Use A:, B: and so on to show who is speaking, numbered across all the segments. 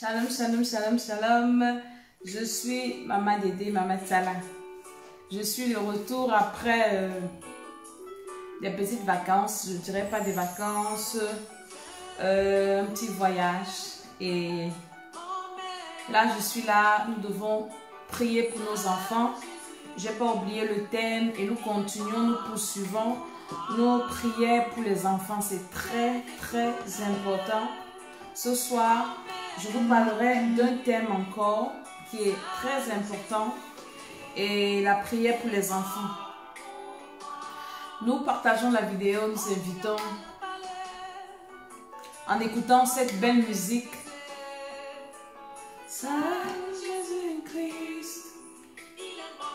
A: Shalom, shalom, shalom, shalom. Je suis Maman Dédé, Maman Tsala. Je suis de retour après des petites vacances. Je dirais pas des vacances, un petit voyage. Et là, je suis là. Nous devons prier pour nos enfants. Je n'ai pas oublié le thème et nous continuons, nous poursuivons nos prières pour les enfants. C'est très, très important. Ce soir, je vous parlerai d'un thème encore qui est très important et la prière pour les enfants. Nous partageons la vidéo, nous invitons en écoutant cette belle musique. Saint Jésus-Christ.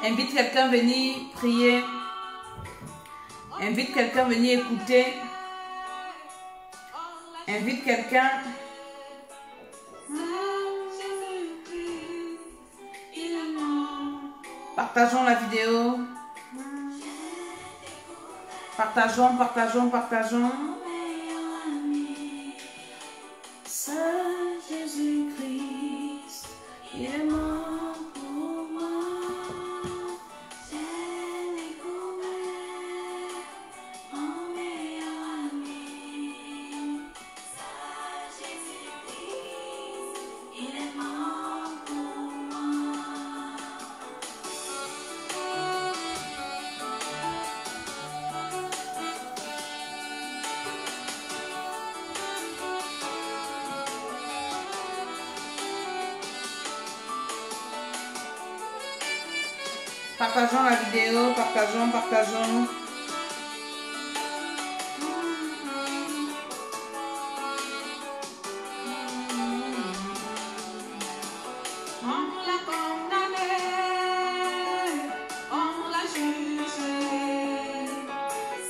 A: Invite quelqu'un à venir prier. Invite quelqu'un à venir écouter. Invite quelqu'un. Partageons la vidéo. Partageons, partageons, partageons. Saint Jésus-Christ, il est mort pour moi. J'ai découvert en meilleur ami. Saint Jésus-Christ, il est mort pour moi. Partageons la vidéo, partageons, partageons. On l'a condamné, on l'a jugé.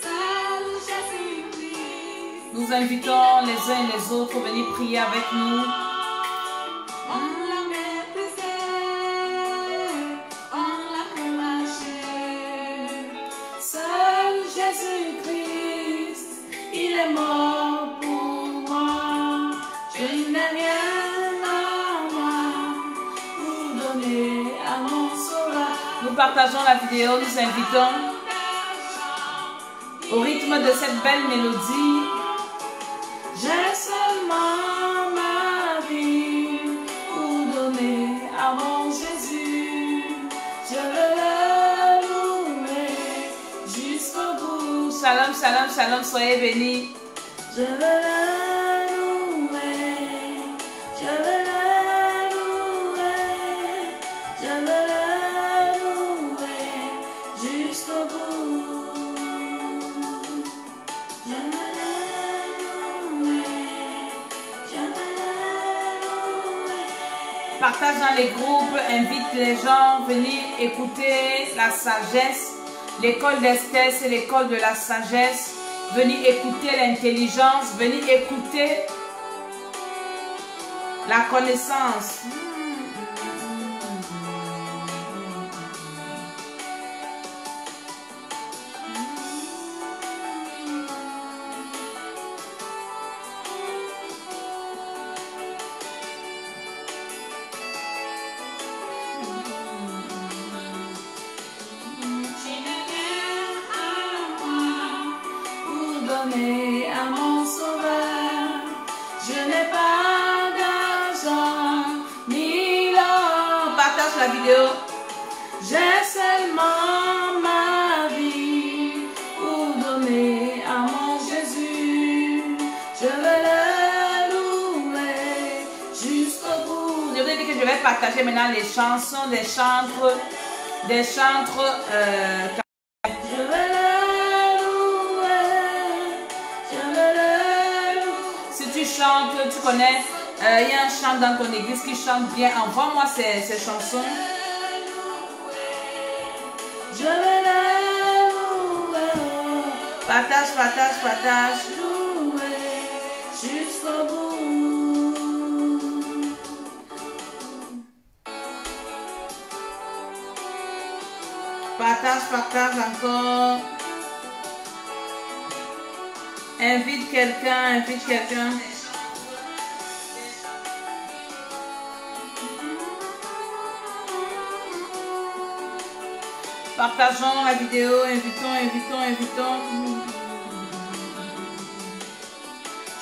A: Seul Jésus-Christ. Nous invitons les uns et les autres à venir prier avec nous. Nous partageons la vidéo, nous invitons au rythme de cette belle mélodie. J'ai seulement ma vie pour donner à mon Jésus. Je veux le louer jusqu'au bout. Shalom, shalom, shalom, soyez bénis. Je veux le louer, je veux le louer, je veux le louer jusqu'au bout. Je veux le louer, je veux le louer. Partage dans les groupes, invite les gens à venir écouter la sagesse. L'école d'Esther, c'est l'école de la sagesse. Venez écouter l'intelligence, venez écouter la connaissance. À mon sauveur, je n'ai pas d'argent ni l'or. Partage la vidéo. J'ai seulement ma vie pour donner à mon Jésus. Je veux le louer jusqu'au bout. Je vous ai dit que je vais partager maintenant les chansons des chantres, tu connais, il y a un chant dans ton église qui chante bien. Envoie-moi ces chansons. Je vais le louer. Partage, partage, partage. Louer jusqu'au bout. Partage, partage encore. Invite quelqu'un, invite quelqu'un. Partageons la vidéo, invitons.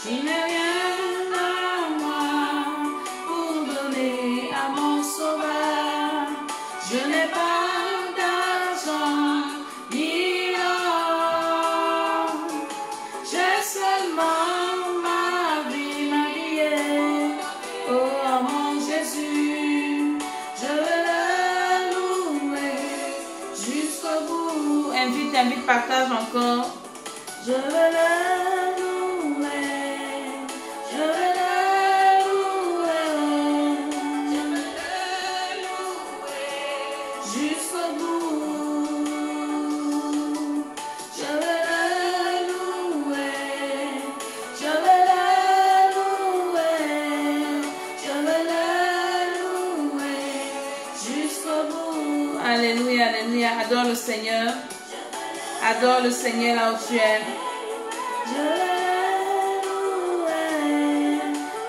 A: Je n'ai rien à moi pour donner à mon sauveur. Je n'ai pas d'argent ni or. J'ai seulement ma vie, ma vie. Oh mon Jésus, je veux le louer jusqu'au bout. Invite, partage encore. Je veux le louer. Je veux le louer. Je veux le louer jusqu'au bout. Je veux le louer. Je veux le louer. Je veux le louer jusqu'au bout. Alléluia, alléluia. Adore le Seigneur. Adore le Seigneur là où tu es. Je veux louer,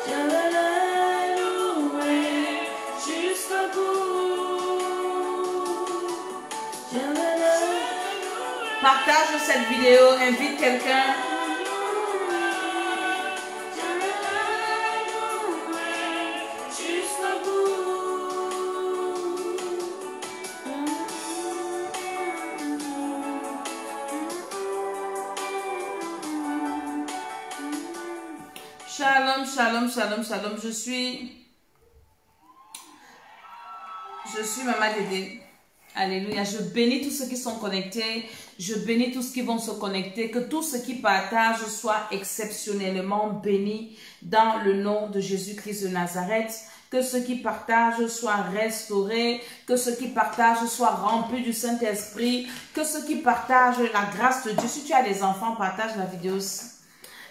A: je veux le louer jusqu'au bout. Je veux le... Partage cette vidéo, invite quelqu'un. Je veux le louer jusqu'au bout. Shalom, shalom, shalom, shalom. Je suis Maman Dédé. Alléluia. Je bénis tous ceux qui sont connectés. Je bénis tous ceux qui vont se connecter. Que tous ceux qui partagent soient exceptionnellement bénis dans le nom de Jésus-Christ de Nazareth. Que ceux qui partagent soient restaurés. Que ceux qui partagent soient remplis du Saint-Esprit. Que ceux qui partagent la grâce de Dieu. Si tu as des enfants, partage la vidéo aussi.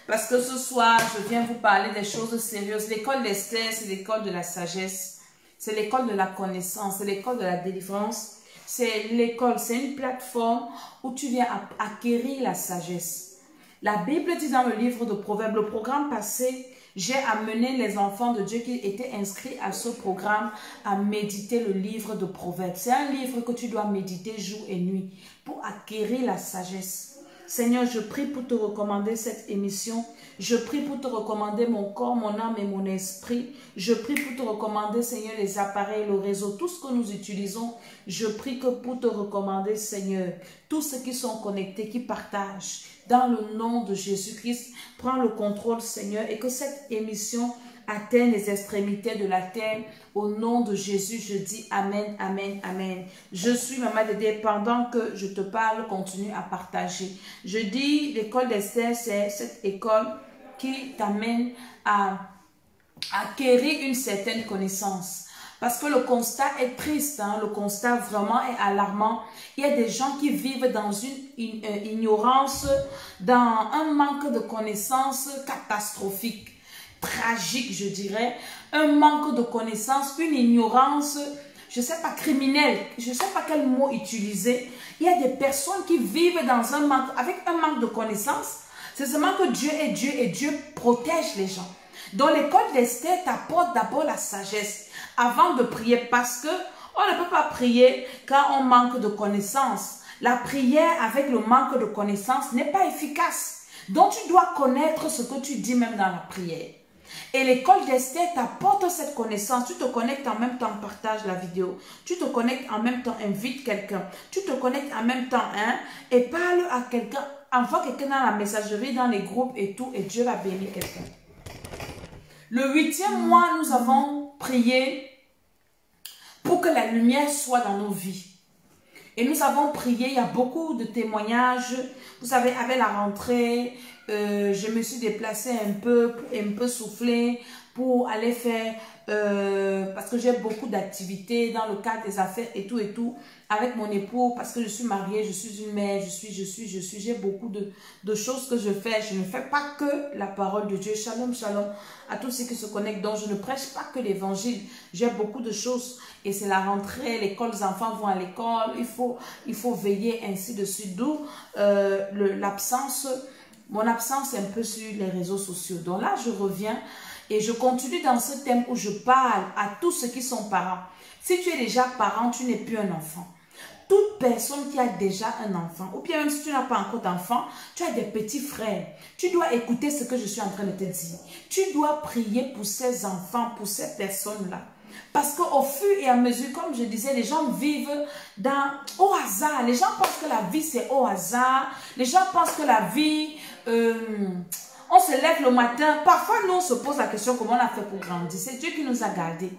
A: Parce que ce soir, je viens vous parler des choses sérieuses. L'école d'Esther, c'est l'école de la sagesse. C'est l'école de la connaissance. C'est l'école de la délivrance. C'est l'école, c'est une plateforme où tu viens acquérir la sagesse. La Bible dit dans le livre de Proverbes, le programme passé, j'ai amené les enfants de Dieu qui étaient inscrits à ce programme à méditer le livre de Proverbes. C'est un livre que tu dois méditer jour et nuit pour acquérir la sagesse. Seigneur, je prie pour te recommander cette émission. Je prie pour te recommander mon corps, mon âme et mon esprit. Je prie pour te recommander, Seigneur, les appareils, le réseau, tout ce que nous utilisons. Je prie que pour te recommander, Seigneur, tous ceux qui sont connectés, qui partagent, dans le nom de Jésus-Christ, prends le contrôle, Seigneur, et que cette émission atteigne les extrémités de la terre. Au nom de Jésus, je dis Amen, Amen, Amen. Je suis Maman Dédé. Pendant que je te parle, continue à partager. Je dis, l'école d'Esther, c'est cette école qui t'amène à acquérir une certaine connaissance. Parce que le constat est triste, hein? Le constat vraiment est alarmant. Il y a des gens qui vivent dans une ignorance, dans un manque de connaissances catastrophique. Tragique, je dirais, un manque de connaissances, une ignorance, je ne sais pas, criminelle, je ne sais pas quel mot utiliser. Il y a des personnes qui vivent dans un manque, avec un manque de connaissances. C'est seulement que Dieu est Dieu et Dieu protège les gens. Donc l'école d'Esther t'apporte d'abord la sagesse avant de prier, parce que on ne peut pas prier quand on manque de connaissances. La prière avec le manque de connaissances n'est pas efficace. Donc tu dois connaître ce que tu dis même dans la prière. Et l'école d'Esther t'apporte cette connaissance. Tu te connectes en même temps, partage la vidéo. Tu te connectes en même temps, invite quelqu'un. Tu te connectes en même temps, hein, et parle à quelqu'un. Envoie quelqu'un dans la messagerie, dans les groupes et tout, et Dieu va bénir quelqu'un. Le 8e mois, nous avons prié pour que la lumière soit dans nos vies. Et nous avons prié, il y a beaucoup de témoignages. Vous savez, avec la rentrée, je me suis déplacée un peu souffler pour aller faire, parce que j'ai beaucoup d'activités dans le cadre des affaires et tout, avec mon époux, parce que je suis mariée, je suis une mère, j'ai beaucoup de choses que je fais. Je ne fais pas que la parole de Dieu. Shalom, shalom à tous ceux qui se connectent. Donc, je ne prêche pas que l'évangile. J'ai beaucoup de choses et c'est la rentrée, l'école, les enfants vont à l'école, il faut veiller ainsi de suite. D'où mon absence un peu sur les réseaux sociaux. Donc là, je reviens et je continue dans ce thème où je parle à tous ceux qui sont parents. Si tu es déjà parent, tu n'es plus un enfant. toute personne qui a déjà un enfant, ou bien même si tu n'as pas encore d'enfant, tu as des petits frères, tu dois écouter ce que je suis en train de te dire. Tu dois prier pour ces enfants, pour ces personnes-là. Parce qu'au fur et à mesure, comme je disais, les gens vivent au hasard. Les gens pensent que la vie, c'est au hasard. Les gens pensent que la vie, on se lève le matin. Parfois, nous, on se pose la question comment on a fait pour grandir. C'est Dieu qui nous a gardés.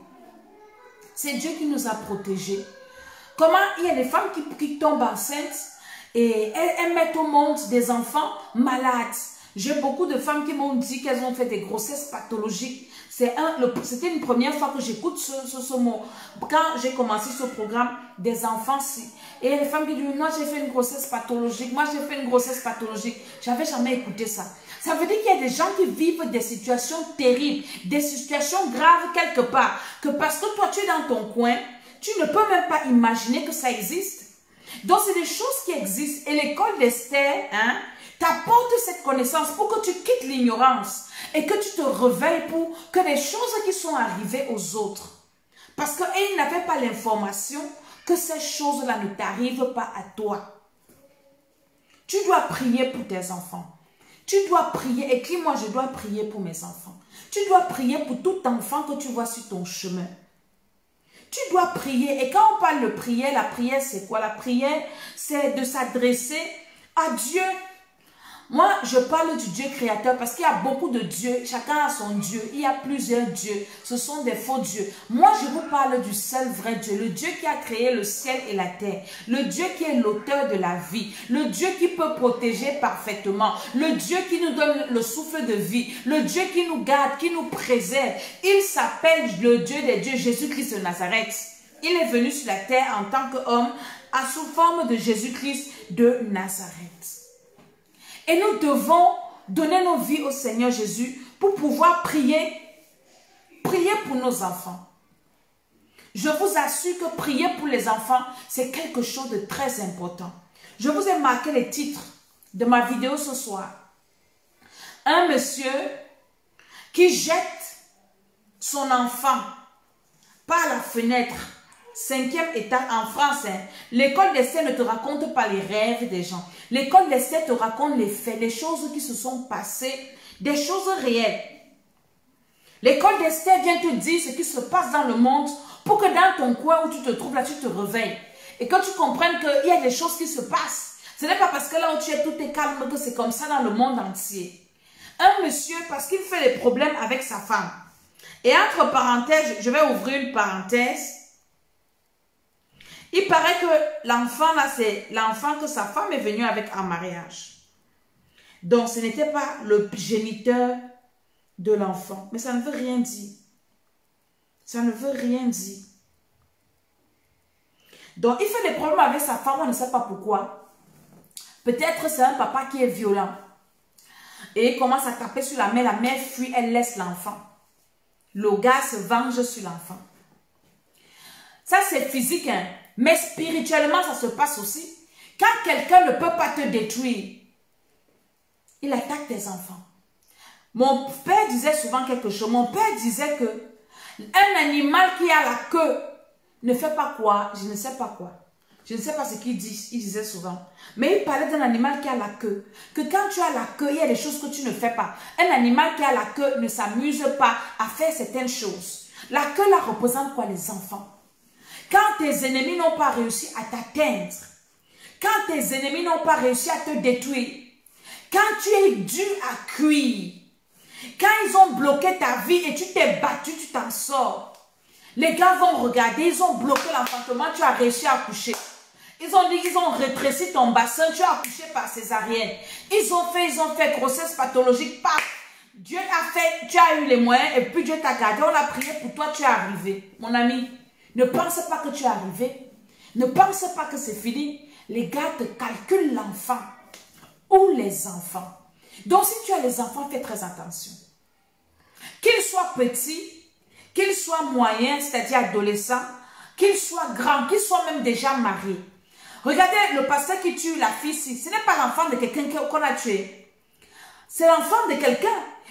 A: C'est Dieu qui nous a protégés. Comment il y a des femmes qui tombent enceintes et elles mettent au monde des enfants malades. J'ai beaucoup de femmes qui m'ont dit qu'elles ont fait des grossesses pathologiques. C'était une première fois que j'écoute ce mot. Quand j'ai commencé ce programme, des enfants, et les femmes qui disent, moi j'ai fait une grossesse pathologique, moi j'ai fait une grossesse pathologique. J'avais jamais écouté ça. Ça veut dire qu'il y a des gens qui vivent des situations terribles, des situations graves quelque part, que parce que toi tu es dans ton coin, tu ne peux même pas imaginer que ça existe. Donc c'est des choses qui existent. Et l'école d'Esther, t'apporte cette connaissance pour que tu quittes l'ignorance et que tu te réveilles pour que les choses qui sont arrivées aux autres. Parce qu'ils n'avaient pas l'information que ces choses-là ne t'arrivent pas à toi. Tu dois prier pour tes enfants. Tu dois prier. Écris-moi, je dois prier pour mes enfants. Tu dois prier pour tout enfant que tu vois sur ton chemin. Tu dois prier. Et quand on parle de prière, la prière c'est quoi? La prière, c'est de s'adresser à Dieu. Moi, je parle du Dieu créateur parce qu'il y a beaucoup de dieux. Chacun a son Dieu. Il y a plusieurs dieux. Ce sont des faux dieux. Moi, je vous parle du seul vrai Dieu. Le Dieu qui a créé le ciel et la terre. Le Dieu qui est l'auteur de la vie. Le Dieu qui peut protéger parfaitement. Le Dieu qui nous donne le souffle de vie. Le Dieu qui nous garde, qui nous préserve. Il s'appelle le Dieu des dieux, Jésus-Christ de Nazareth. Il est venu sur la terre en tant qu'homme, sous forme de Jésus-Christ de Nazareth. Et nous devons donner nos vies au Seigneur Jésus pour pouvoir prier pour nos enfants. Je vous assure que prier pour les enfants, c'est quelque chose de très important. Je vous ai marqué les titres de ma vidéo ce soir. Un monsieur qui jette son enfant par la fenêtre. 5e étage en France. L'école d'Esther ne te raconte pas les rêves des gens. L'école d'Esther te raconte les faits, les choses qui se sont passées, des choses réelles. L'école d'Esther vient te dire ce qui se passe dans le monde pour que dans ton coin où tu te trouves là, tu te réveilles. Et que tu comprennes qu'il y a des choses qui se passent. Ce n'est pas parce que là où tu es, tout est calme que c'est comme ça dans le monde entier. Un monsieur, parce qu'il fait des problèmes avec sa femme. Et entre parenthèses, je vais ouvrir une parenthèse. Il paraît que l'enfant là, c'est l'enfant que sa femme est venue avec en mariage. Donc, ce n'était pas le géniteur de l'enfant. Mais ça ne veut rien dire. Ça ne veut rien dire. Donc, il fait des problèmes avec sa femme, on ne sait pas pourquoi. Peut-être c'est un papa qui est violent. Et il commence à taper sur la mère fuit, elle laisse l'enfant. Le gars se venge sur l'enfant. Ça, c'est physique, hein. Mais spirituellement, ça se passe aussi. Quand quelqu'un ne peut pas te détruire, il attaque tes enfants. Mon père disait souvent quelque chose. Mon père disait que un animal qui a la queue ne fait pas quoi? Je ne sais pas quoi. Je ne sais pas ce qu'il dit. Il disait souvent. Mais il parlait d'un animal qui a la queue. Que quand tu as la queue, il y a des choses que tu ne fais pas. Un animal qui a la queue ne s'amuse pas à faire certaines choses. La queue, là, représente quoi? Les enfants. Quand tes ennemis n'ont pas réussi à t'atteindre, quand tes ennemis n'ont pas réussi à te détruire, quand tu es dû à cuire, quand ils ont bloqué ta vie et tu t'es battu, tu t'en sors, les gars vont regarder, ils ont bloqué l'enfantement, tu as réussi à accoucher. Ils ont dit qu'ils ont rétréci ton bassin, tu as accouché par césarienne. Ils ont fait grossesse pathologique, paf. Dieu a fait, tu as eu les moyens et puis Dieu t'a gardé, on a prié pour toi, tu es arrivé. Mon ami, ne pense pas que tu es arrivé. Ne pense pas que c'est fini. Les gars te calculent l'enfant ou les enfants. Donc si tu as les enfants, fais très attention. Qu'ils soient petits, qu'ils soient moyens, c'est-à-dire adolescents, qu'ils soient grands, qu'ils soient même déjà mariés. Regardez le pasteur qui tue la fille ici. Ce n'est pas l'enfant de quelqu'un qu'on a tué. C'est l'enfant de quelqu'un.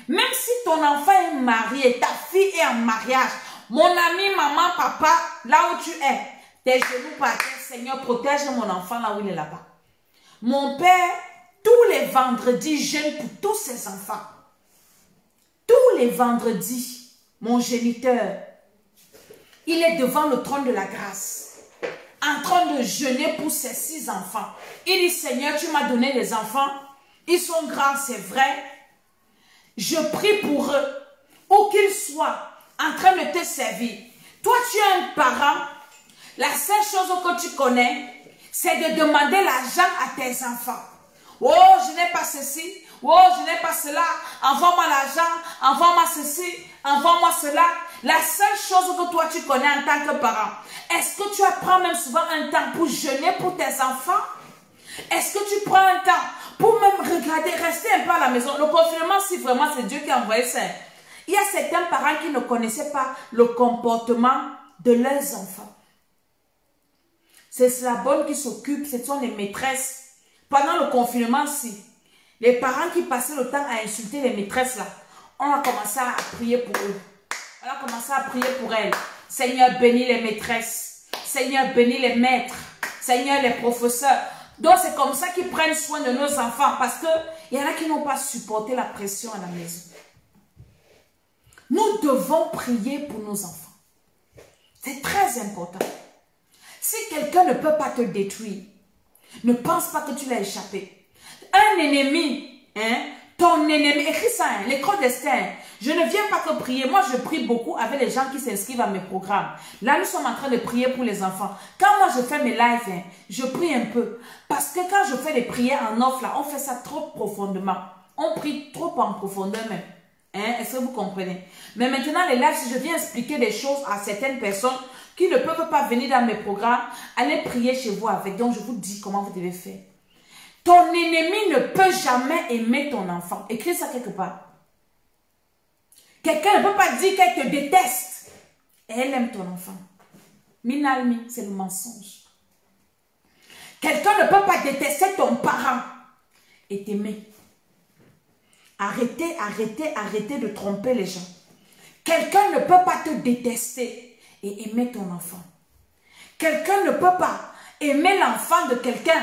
A: Même si ton enfant est marié, ta fille est en mariage, mon ami, maman, papa, là où tu es, tes genoux par terre Seigneur, protège mon enfant là où il est là-bas. Mon Père, tous les vendredis, jeûne pour tous ses enfants. Tous les vendredis, mon géniteur, il est devant le trône de la grâce, en train de jeûner pour ses 6 enfants. Il dit, Seigneur, tu m'as donné des enfants. Ils sont grands, c'est vrai. Je prie pour eux, où qu'ils soient, en train de te servir. Toi, tu es un parent. La seule chose que tu connais, c'est de demander l'argent à tes enfants. Oh, je n'ai pas ceci. Oh, je n'ai pas cela. Envoie-moi l'argent. Envoie-moi ceci. Envoie-moi cela. La seule chose que toi, tu connais en tant que parent, est-ce que tu prends même souvent un temps pour jeûner pour tes enfants? Est-ce que tu prends un temps pour même regarder, rester un peu à la maison? Le confinement, si vraiment c'est Dieu qui a envoyé ça. Il y a certains parents qui ne connaissaient pas le comportement de leurs enfants. C'est la bonne qui s'occupe, ce sont les maîtresses. Pendant le confinement, si les parents qui passaient le temps à insulter les maîtresses là, on a commencé à prier pour eux. On a commencé à prier pour elles. Seigneur, bénis les maîtresses. Seigneur, bénis les maîtres. Seigneur, les professeurs. Donc, c'est comme ça qu'ils prennent soin de nos enfants. Parce qu'il y en a qui n'ont pas supporté la pression à la maison. Nous devons prier pour nos enfants. C'est très important. Si quelqu'un ne peut pas te détruire, ne pense pas que tu l'as échappé. Un ennemi, ton ennemi, écris ça, l'écran d'Esther. Je ne viens pas que prier. Moi, je prie beaucoup avec les gens qui s'inscrivent à mes programmes. Là, nous sommes en train de prier pour les enfants. Quand moi, je fais mes lives, je prie un peu. Parce que quand je fais des prières en off, là, on fait ça trop profondément. On prie trop en profondeur même. Est-ce que vous comprenez? Mais maintenant, les lives, si je viens expliquer des choses à certaines personnes qui ne peuvent pas venir dans mes programmes, allez prier chez vous avec. Donc, je vous dis comment vous devez faire. Ton ennemi ne peut jamais aimer ton enfant. Écris ça quelque part. Quelqu'un ne peut pas dire qu'elle te déteste. Et elle aime ton enfant. Minalmi, c'est le mensonge. Quelqu'un ne peut pas détester ton parent et t'aimer. Arrêtez de tromper les gens. Quelqu'un ne peut pas te détester et aimer ton enfant. Quelqu'un ne peut pas aimer l'enfant de quelqu'un.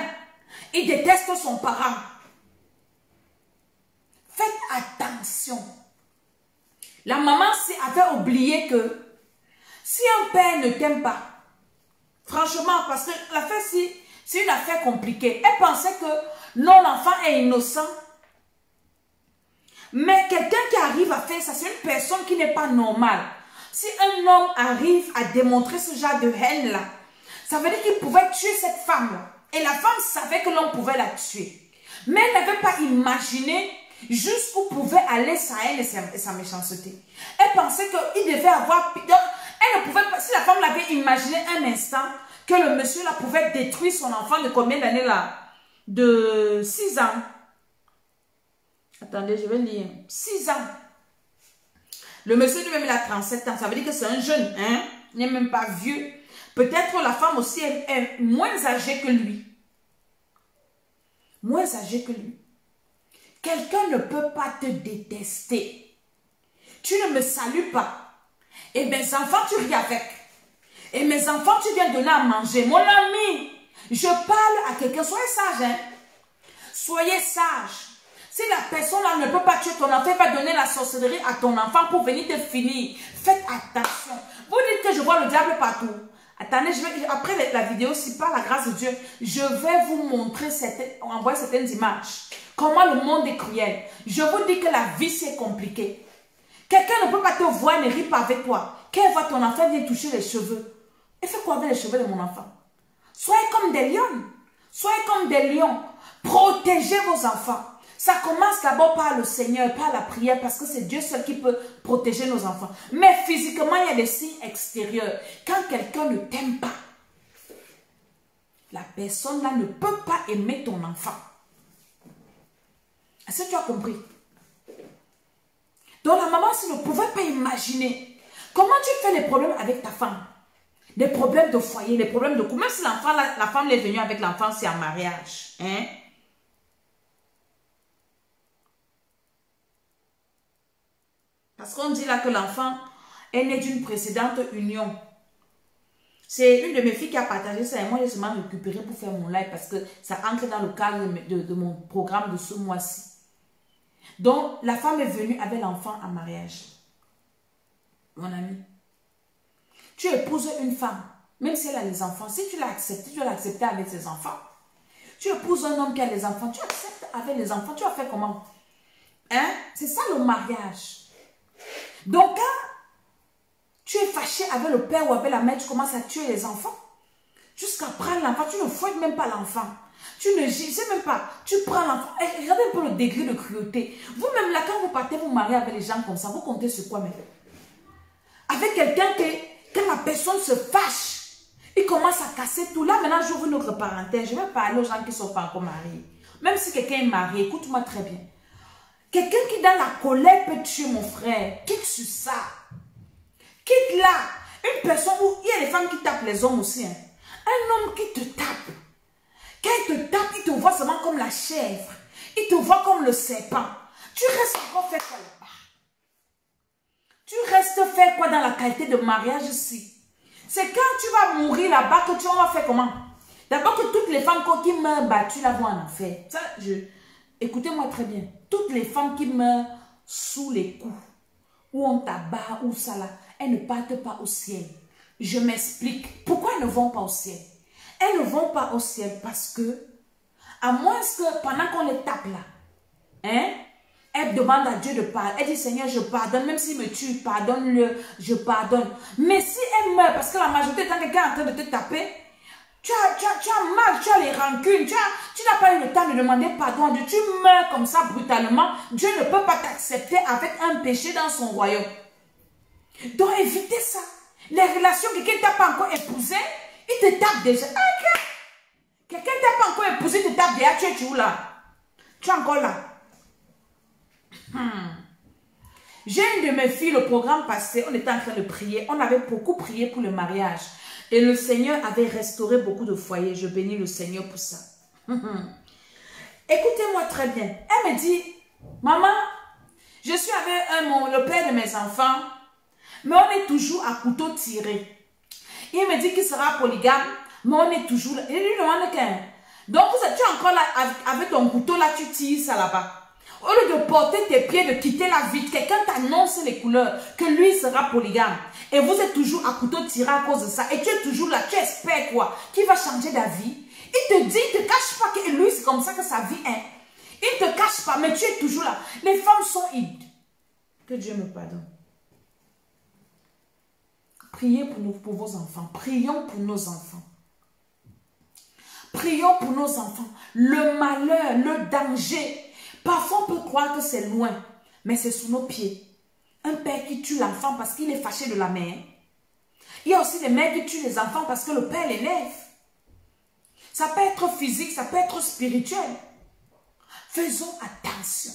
A: Il déteste son parent. Faites attention. La maman avait oublié que si un père ne t'aime pas, franchement, parce que l'affaire, c'est une affaire compliquée. Elle pensait que non, l'enfant est innocent. Mais quelqu'un qui arrive à faire ça, c'est une personne qui n'est pas normale. Si un homme arrive à démontrer ce genre de haine-là, ça veut dire qu'il pouvait tuer cette femme-là. Et la femme savait que l'homme pouvait la tuer. Mais elle n'avait pas imaginé jusqu'où pouvait aller sa haine et sa méchanceté. Elle pensait qu'il devait avoir... Elle ne pouvait pas... Si la femme l'avait imaginé un instant, que le monsieur là pouvait détruire son enfant de combien d'années là? De 6 ans. Attendez, je vais lire. 6 ans. Le monsieur lui-même, il a 37 ans. Ça veut dire que c'est un jeune. Il n'est même pas vieux. Peut-être la femme aussi est moins âgée que lui. Moins âgée que lui. Quelqu'un ne peut pas te détester. Tu ne me salues pas. Et mes enfants, tu ris avec. Et mes enfants, tu viens donner à manger. Mon ami, je parle à quelqu'un. Soyez sage. Soyez sage. Si la personne là ne peut pas tuer ton enfant, elle va donner la sorcellerie à ton enfant pour venir te finir. Faites attention. Vous dites que je vois le diable partout. Attendez, après la vidéo, si par la grâce de Dieu, je vais vous montrer, envoyer certaines images. Comment le monde est cruel. Je vous dis que la vie, c'est compliqué. Quelqu'un ne peut pas te voir, ne rit pas avec toi. Quand elle voit ton enfant, vient toucher les cheveux. Elle fait quoi avec les cheveux de mon enfant? Soyez comme des lions. Soyez comme des lions. Protégez vos enfants. Ça commence d'abord par le Seigneur, par la prière, parce que c'est Dieu seul qui peut protéger nos enfants. Mais physiquement, il y a des signes extérieurs. Quand quelqu'un ne t'aime pas, la personne là ne peut pas aimer ton enfant. Est-ce que tu as compris? Donc la maman ne pouvait pas imaginer comment tu fais les problèmes avec ta femme. Des problèmes de foyer, des problèmes de couple. Même si l'enfant, la femme est venue avec l'enfant, c'est en mariage. Parce qu'on dit là que l'enfant est né d'une précédente union. C'est une de mes filles qui a partagé ça et moi j'ai seulement récupéré pour faire mon live parce que ça entre dans le cadre de mon programme de ce mois-ci. Donc, la femme est venue avec l'enfant en mariage. Mon ami, tu épouses une femme, même si elle a des enfants, si tu l'as accepté, tu vas l'accepter avec ses enfants. Tu épouses un homme qui a des enfants, tu acceptes avec les enfants, tu vas faire comment? Hein? C'est ça le mariage. Donc, quand tu es fâché avec le père ou avec la mère, tu commences à tuer les enfants. Jusqu'à prendre l'enfant, tu ne fouettes même pas l'enfant. Tu ne sais même pas, tu prends l'enfant. Regardez un peu le degré de cruauté. Vous-même là, quand vous partez vous marier avec les gens comme ça, vous comptez sur quoi même? Avec quelqu'un que la personne se fâche, il commence à casser tout. Là, maintenant, j'ouvre une autre parenthèse. Je vais parler aux gens qui ne sont pas encore mariés. Même si quelqu'un est marié, écoute-moi très bien. Quelqu'un qui dans la colère peut tuer mon frère. Quitte sur ça. Quitte là. Une personne où il y a des femmes qui tapent les hommes aussi. Hein. Un homme qui te tape. Quand il te tape, il te voit seulement comme la chèvre. Il te voit comme le serpent. Tu restes encore faire quoi là-bas? Tu restes faire quoi dans la qualité de mariage ici? C'est quand tu vas mourir là-bas que tu vas faire comment? D'abord que toutes les femmes qui meurent battues là vont en enfer. Ça, écoutez-moi très bien. Toutes les femmes qui meurent sous les coups, ou on tabac, ou ça là, elles ne partent pas au ciel. Je m'explique. Pourquoi elles ne vont pas au ciel? Elles ne vont pas au ciel parce que, à moins que pendant qu'on les tape là, hein, elles demandent à Dieu de pardonner. Elle dit, Seigneur, je pardonne, même s'il me tue, pardonne-le, je pardonne. Mais si elle meurt, parce que la majorité du temps, quelqu'un est en train de te taper, tu as mal, tu as les rancunes, tu n'as pas eu le temps de demander pardon à Dieu, tu meurs comme ça brutalement, Dieu ne peut pas t'accepter avec un péché dans son royaume. Donc évitez ça. Les relations, quelqu'un t'a pas encore épousé, il te tape déjà. Okay. Quelqu'un t'a pas encore épousé, il te tape déjà, tu es où là? Tu es encore là. J'ai une de mes filles, le programme passé, on était en train de prier, on avait beaucoup prié pour le mariage. Et le Seigneur avait restauré beaucoup de foyers. Je bénis le Seigneur pour ça. Écoutez-moi très bien. Elle me dit, maman, je suis avec le père de mes enfants, mais on est toujours à couteau tiré. Il me dit qu'il sera polygame, mais on est toujours là. Il lui demande qu'un. Donc, tu es encore là, avec ton couteau, là, tu tires ça là-bas. Au lieu de porter tes pieds, de quitter la vie, quelqu'un t'annonce les couleurs, que lui sera polygame. Et vous êtes toujours à couteau tiré à cause de ça. Et tu es toujours là, tu espères quoi? Qui va changer d'avis? Il te dit, il ne te cache pas que lui, c'est comme ça que sa vie est. Il ne te cache pas, mais tu es toujours là. Les femmes sont ides. Que Dieu me pardonne. Priez pour vos enfants. Prions pour nos enfants. Prions pour nos enfants. Le malheur, le danger. Parfois, on peut croire que c'est loin, mais c'est sous nos pieds. Un père qui tue l'enfant parce qu'il est fâché de la mère. Il y a aussi des mères qui tuent les enfants parce que le père l'élève. Ça peut être physique, ça peut être spirituel. Faisons attention.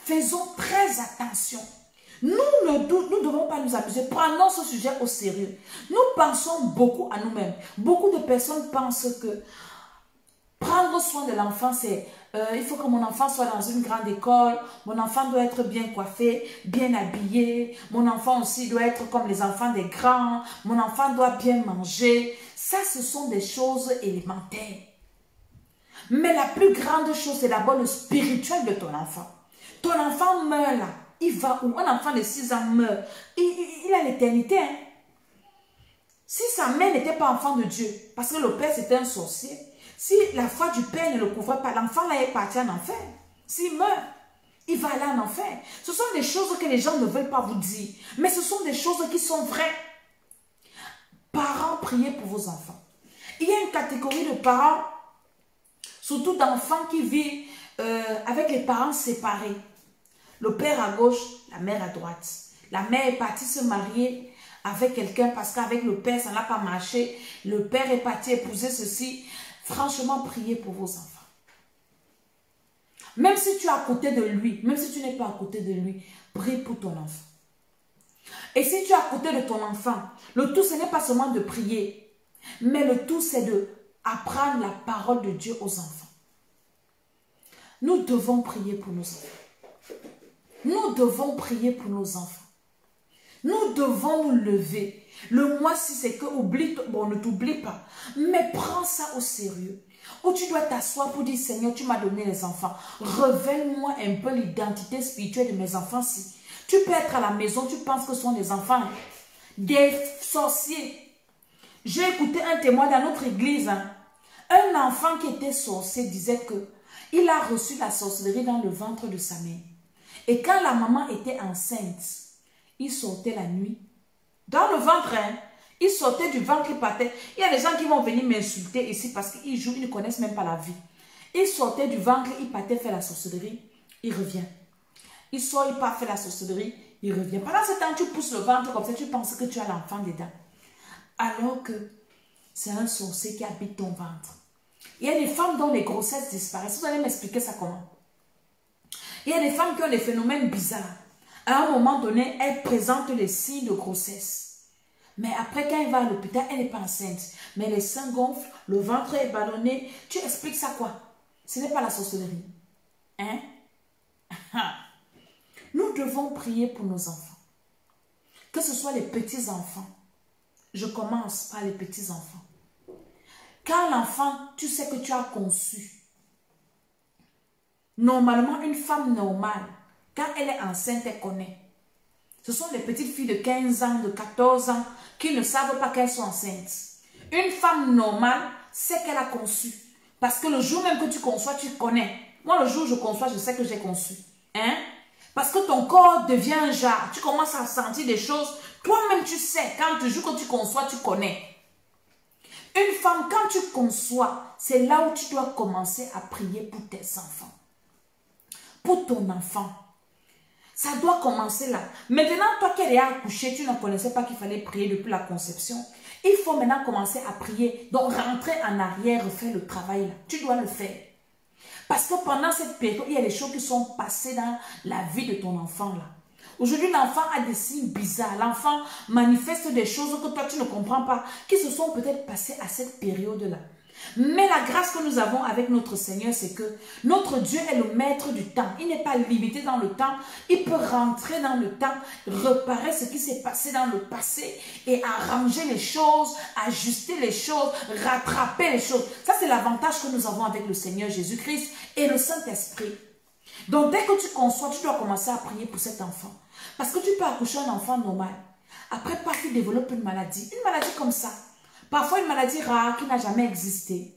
A: Faisons très attention. Nous ne devons pas nous abuser. Prenons ce sujet au sérieux. Nous pensons beaucoup à nous-mêmes. Beaucoup de personnes pensent que prendre soin de l'enfant, c'est il faut que mon enfant soit dans une grande école, mon enfant doit être bien coiffé, bien habillé, mon enfant aussi doit être comme les enfants des grands, mon enfant doit bien manger. Ça, ce sont des choses élémentaires. Mais la plus grande chose, c'est d'abord le spirituel de ton enfant. Ton enfant meurt là, il va où? Un enfant de 6 ans meurt, il a l'éternité. Hein? Si sa mère n'était pas enfant de Dieu, parce que le père c'était un sorcier, si la foi du père ne le couvrait pas, l'enfant là est parti en enfer. S'il meurt, il va aller en enfer. Ce sont des choses que les gens ne veulent pas vous dire. Mais ce sont des choses qui sont vraies. Parents, priez pour vos enfants. Il y a une catégorie de parents, surtout d'enfants qui vivent avec les parents séparés. Le père à gauche, la mère à droite. La mère est partie se marier avec quelqu'un parce qu'avec le père, ça n'a pas marché. Le père est parti épouser ceci. Franchement, priez pour vos enfants. Même si tu es à côté de lui, même si tu n'es pas à côté de lui, prie pour ton enfant. Et si tu es à côté de ton enfant, le tout, ce n'est pas seulement de prier, mais le tout, c'est d'apprendre la parole de Dieu aux enfants. Nous devons prier pour nos enfants. Nous devons prier pour nos enfants. Nous devons nous lever.
B: Le mois-ci, c'est que oublie, bon, ne t'oublie pas. Mais prends ça au sérieux. Ou tu dois t'asseoir pour dire, Seigneur, tu m'as donné les enfants. Révèle-moi un peu l'identité spirituelle de mes enfants-ci. Tu peux être à la maison, tu penses que ce sont des enfants, hein, des sorciers. J'ai écouté un témoin dans notre église. Hein. Un enfant qui était sorcier disait que il a reçu la sorcellerie dans le ventre de sa mère. Et quand la maman était enceinte, il sortait la nuit. Dans le ventre, hein, il sortait du ventre, il partait. Il y a des gens qui vont venir m'insulter ici parce qu'ils jouent, ils ne connaissent même pas la vie. Il sortait du ventre, il partait faire la sorcellerie, il revient. Il sort, il part faire la sorcellerie, il revient. Pendant ce temps, tu pousses le ventre comme ça, tu penses que tu as l'enfant dedans. Alors que c'est un sorcier qui habite ton ventre. Il y a des femmes dont les grossesses disparaissent. Vous allez m'expliquer ça comment? Il y a des femmes qui ont des phénomènes bizarres. À un moment donné, elles présentent les signes de grossesse. Mais après, quand elle va à l'hôpital, elle n'est pas enceinte. Mais les seins gonflent, le ventre est ballonné. Tu expliques ça quoi? Ce n'est pas la sorcellerie. Hein? Nous devons prier pour nos enfants. Que ce soit les petits-enfants. Je commence par les petits-enfants. Quand l'enfant, tu sais que tu as conçu. Normalement, une femme normale, quand elle est enceinte, elle connaît. Ce sont les petites filles de 15 ans, de 14 ans, qui ne savent pas qu'elles sont enceintes. Une femme normale sait qu'elle a conçu. Parce que le jour même que tu conçois, tu connais. Moi, le jour où je conçois, je sais que j'ai conçu. Hein? Parce que ton corps devient un jar. Tu commences à sentir des choses. Toi-même, tu sais. Quand le jour que tu conçois, tu connais. Une femme, quand tu conçois, c'est là où tu dois commencer à prier pour tes enfants. Pour ton enfant. Ça doit commencer là. Maintenant, toi qui es accouché, tu ne connaissais pas qu'il fallait prier depuis la conception. Il faut maintenant commencer à prier. Donc, rentrer en arrière, refaire le travail là. Tu dois le faire. Parce que pendant cette période, il y a des choses qui sont passées dans la vie de ton enfant là. Aujourd'hui, l'enfant a des signes bizarres. L'enfant manifeste des choses que toi, tu ne comprends pas, qui se sont peut-être passées à cette période-là. Mais la grâce que nous avons avec notre Seigneur, c'est que notre Dieu est le maître du temps. Il n'est pas limité dans le temps. Il peut rentrer dans le temps, réparer ce qui s'est passé dans le passé et arranger les choses, ajuster les choses, rattraper les choses. Ça, c'est l'avantage que nous avons avec le Seigneur Jésus-Christ et le Saint-Esprit. Donc, dès que tu conçois, tu dois commencer à prier pour cet enfant. Parce que tu peux accoucher un enfant normal. Après, paf, il développe une maladie. Une maladie comme ça. Parfois, une maladie rare qui n'a jamais existé.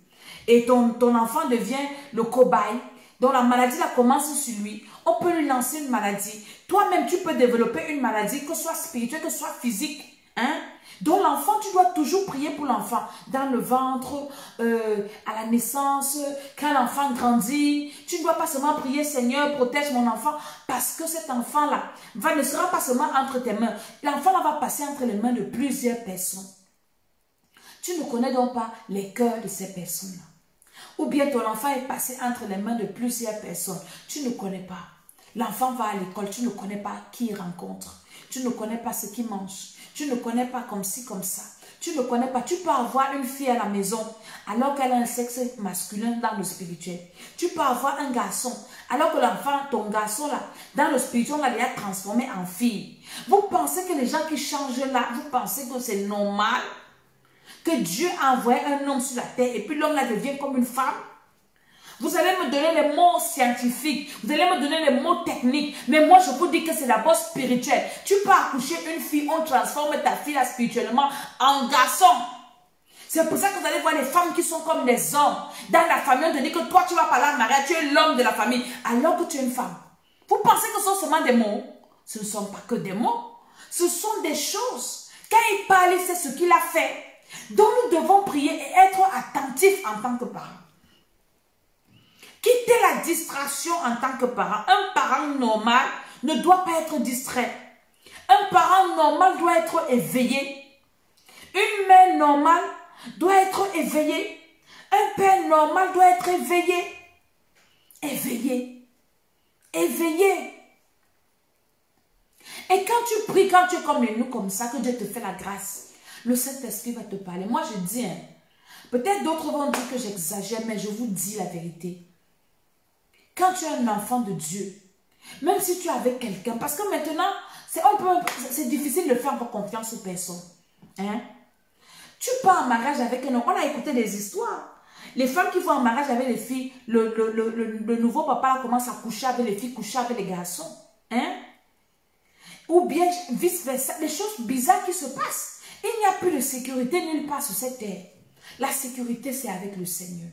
B: Et ton enfant devient le cobaye. Donc, la maladie là commence sur lui. On peut lui lancer une maladie. Toi-même, tu peux développer une maladie, que ce soit spirituelle, que ce soit physique. Hein? Donc, l'enfant, tu dois toujours prier pour l'enfant. Dans le ventre, à la naissance, quand l'enfant grandit. Tu ne dois pas seulement prier, Seigneur, protège mon enfant. Parce que cet enfant-là ne sera pas seulement entre tes mains. L'enfant va passer entre les mains de plusieurs personnes. Tu ne connais donc pas les cœurs de ces personnes-là. Ou bien ton enfant est passé entre les mains de plusieurs personnes. Tu ne connais pas. L'enfant va à l'école, tu ne connais pas qui il rencontre. Tu ne connais pas ce qu'il mange. Tu ne connais pas comme ci, comme ça. Tu ne connais pas. Tu peux avoir une fille à la maison alors qu'elle a un sexe masculin dans le spirituel. Tu peux avoir un garçon alors que l'enfant, ton garçon là, dans le spirituel, on l'a déjà transformé en fille. Vous pensez que les gens qui changent là, vous pensez que c'est normal? Que Dieu a envoyé un homme sur la terre et puis l'homme là devient comme une femme? Vous allez me donner les mots scientifiques, vous allez me donner les mots techniques, mais moi je vous dis que c'est d'abord spirituel. Tu peux accoucher une fille, on transforme ta fille là spirituellement en garçon. C'est pour ça que vous allez voir les femmes qui sont comme des hommes. Dans la famille, on te dit que toi tu vas parler à mariage, tu es l'homme de la famille, alors que tu es une femme. Vous pensez que ce sont seulement des mots? Ce ne sont pas que des mots, ce sont des choses. Quand il parle, c'est ce qu'il a fait. Donc nous devons prier et être attentifs en tant que parents. Quitter la distraction en tant que parent. Un parent normal ne doit pas être distrait. Un parent normal doit être éveillé. Une mère normale doit être éveillée. Un père normal doit être éveillé. Éveillé. Éveillé. Et quand tu pries, quand tu es comme nous, comme ça, que Dieu te fait la grâce, le Saint-Esprit va te parler. Moi, je dis, hein, peut-être d'autres vont dire que j'exagère, mais je vous dis la vérité. Quand tu es un enfant de Dieu, même si tu es avec quelqu'un, parce que maintenant, c'est difficile de faire confiance aux personnes. Hein? Tu pars en mariage avec un homme. On a écouté des histoires. Les femmes qui vont en mariage avec les filles, le nouveau papa commence à coucher avec les filles, coucher avec les garçons. Hein? Ou bien vice-versa. Des choses bizarres qui se passent. Il n'y a plus de sécurité nulle part sur cette terre. La sécurité, c'est avec le Seigneur.